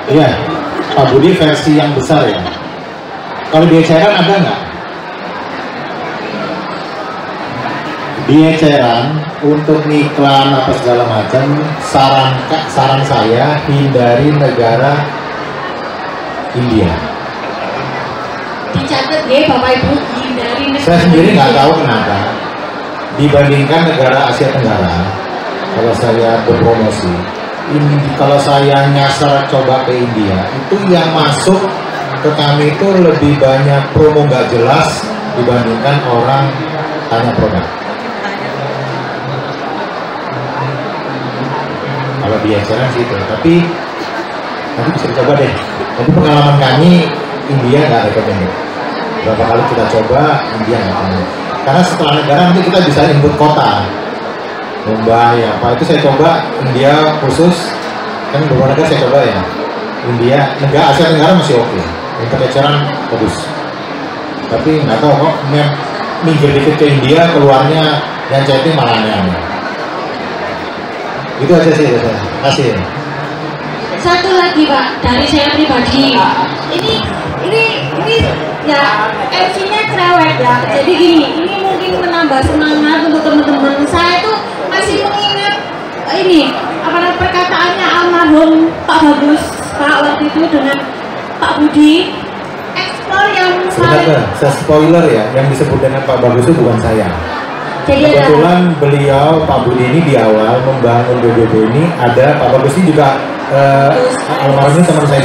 Iya, Pak Budi versi yang besar ya. Kalau di eceran ada nggak? Di eceran untuk iklan apa segala macam, saran saya hindari negara India. Dicatat ya Bapak Ibu, hindari negara. Saya sendiri nggak tahu kenapa. Dibandingkan negara Asia Tenggara, kalau saya berpromosi, kalau saya nyasar coba ke India, itu yang masuk ke kami itu lebih banyak promo nggak jelas dibandingkan orang tanya produk. Kalau di eceran sih itu, tapi nanti bisa dicoba deh. Tapi pengalaman kami India nggak rekomendasi. Berapa kali kita coba India nggak rekomendasi. Karena setelah negara nanti kita bisa input kota, Mumbai apa itu saya coba. India khusus kan beberapa negara saya coba ya. India, negara Asia Tenggara masih oke. Untuk eceran bagus. Tapi nggak tahu kok minggir dikit ke India keluarnya yang chatting malah aneh-aneh. Itu aja sih saya. Kasih. Satu lagi Pak, dari saya pribadi, ini ya MC-nya cerewet ya. Jadi gini, ini mungkin menambah semangat untuk teman-teman. Saya tuh masih mengingat ini perkataannya almarhum Pak Bagus Pak waktu itu dengan Pak Budi. Ekspor yang saya spoiler ya, yang disebut dengan Pak Bagus itu bukan saya. Jadi kebetulan beliau Pak Budi ini di awal membangun BBB ini ada Pak Bagus ini juga almarhum ini teman saya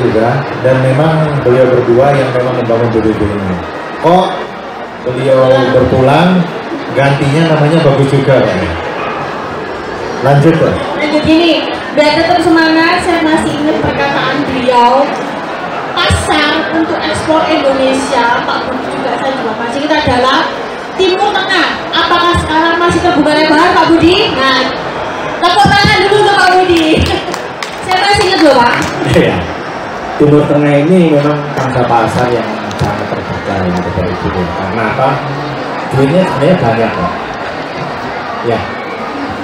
juga, dan memang beliau berdua yang memang membangun BBB ini. Kok beliau berpulang, gantinya namanya bagus juga Pak. Lanjut Pak. Lanjut gini, biar tetap semangat, saya masih ingat perkataan beliau, pasar untuk ekspor Indonesia, Pak Budi juga, saya juga masih ingat adalah Timur Tengah. Apakah sekarang masih terbuka lebar Pak Budi? Nah, tepuk tangan dulu ke Pak Budi. Saya masih ingat loh Pak. Iya. Timur Tengah ini memang pangsa pasar yang sangat terbuka gitu dari Timur. Karena apa? Duitnya sebenarnya banyak Pak. Ya,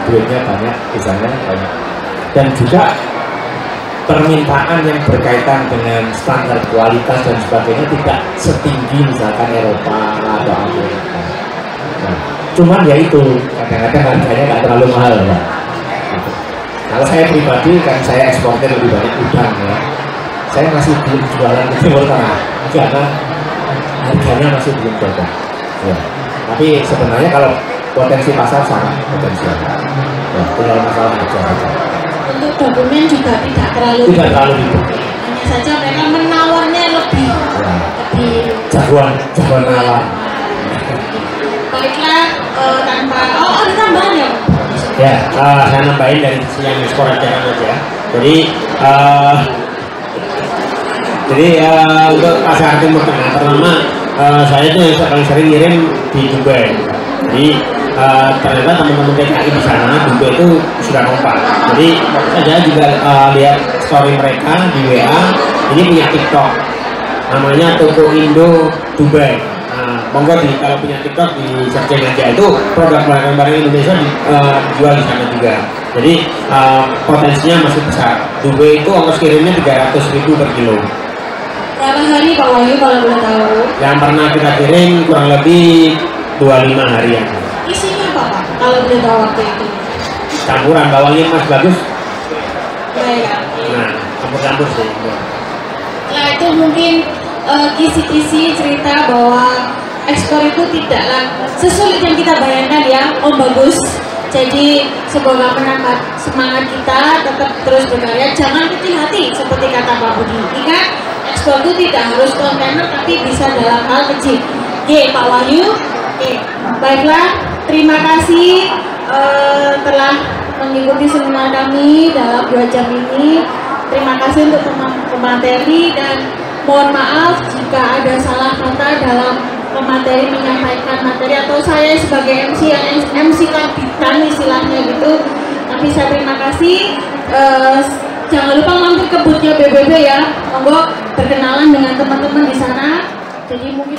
duitnya banyak, di sana banyak. Dan juga permintaan yang berkaitan dengan standar kualitas dan sebagainya tidak setinggi misalkan Eropa atau Amerika. Nah, cuman ya itu kadang-kadang harganya nggak terlalu mahal ya. Gitu. Kalau saya pribadi kan saya ekspornya lebih banyak udang ya. Saya masih belum jualan ke Timur Tengah karena harganya masih belum cocok. Ya. Tapi sebenarnya kalau potensi pasar sangat potensial. Ya, tinggal masalah aja. Untuk dokumen juga tidak terlalu ribet. Hanya saja mereka menawarnya lebih jagoan nawar. Baiklah, tanpa ada tambahan ya Pak? Ya, saya nambahin dari sisi yang ekspor aja. Jadi untuk pasar Timur Tengah pertama saya tuh yang paling sering ngirim di Dubai. Jadi ternyata teman-teman DKI di sana Dubai itu sudah kompak. Jadi saya juga lihat story mereka di WA, ini punya TikTok, namanya Toko Indo Dubai. Monggo kalau punya TikTok di searching aja, itu produk barang-barang Indonesia dijual di sana juga. Jadi potensinya masih besar. Dubai itu ongkos kirimnya 300.000 per kilo. Berapa hari Pak Wahyu kalau boleh tahu? Yang pernah kita kirim kurang lebih 25 harian. Isinya apa Pak? Kalau boleh tahu waktu itu? Campuran bawangnya Mas bagus. Baik. Nah, campur-campur sih. Nah itu mungkin kisi-kisi cerita bahwa ekspor itu tidaklah sesulit yang kita bayangkan ya Om Bagus. Jadi semoga menambah semangat kita tetap terus berkarya, jangan kecil hati seperti kata Pak Budi. Ingat, ekspor itu tidak harus kontainer tapi bisa dalam hal kecil. Oke Pak Wahyu, oke. Baiklah, terima kasih telah mengikuti seminar kami dalam 2 jam ini. Terima kasih untuk teman pemateri dan mohon maaf jika ada salah kata dalam pemateri menyampaikan materi atau saya sebagai MC yang MC lanjutan istilahnya gitu. Tapi saya terima kasih. Jangan lupa mampir ke booth-nya BBB ya. Monggo berkenalan dengan teman-teman di sana. Jadi mungkin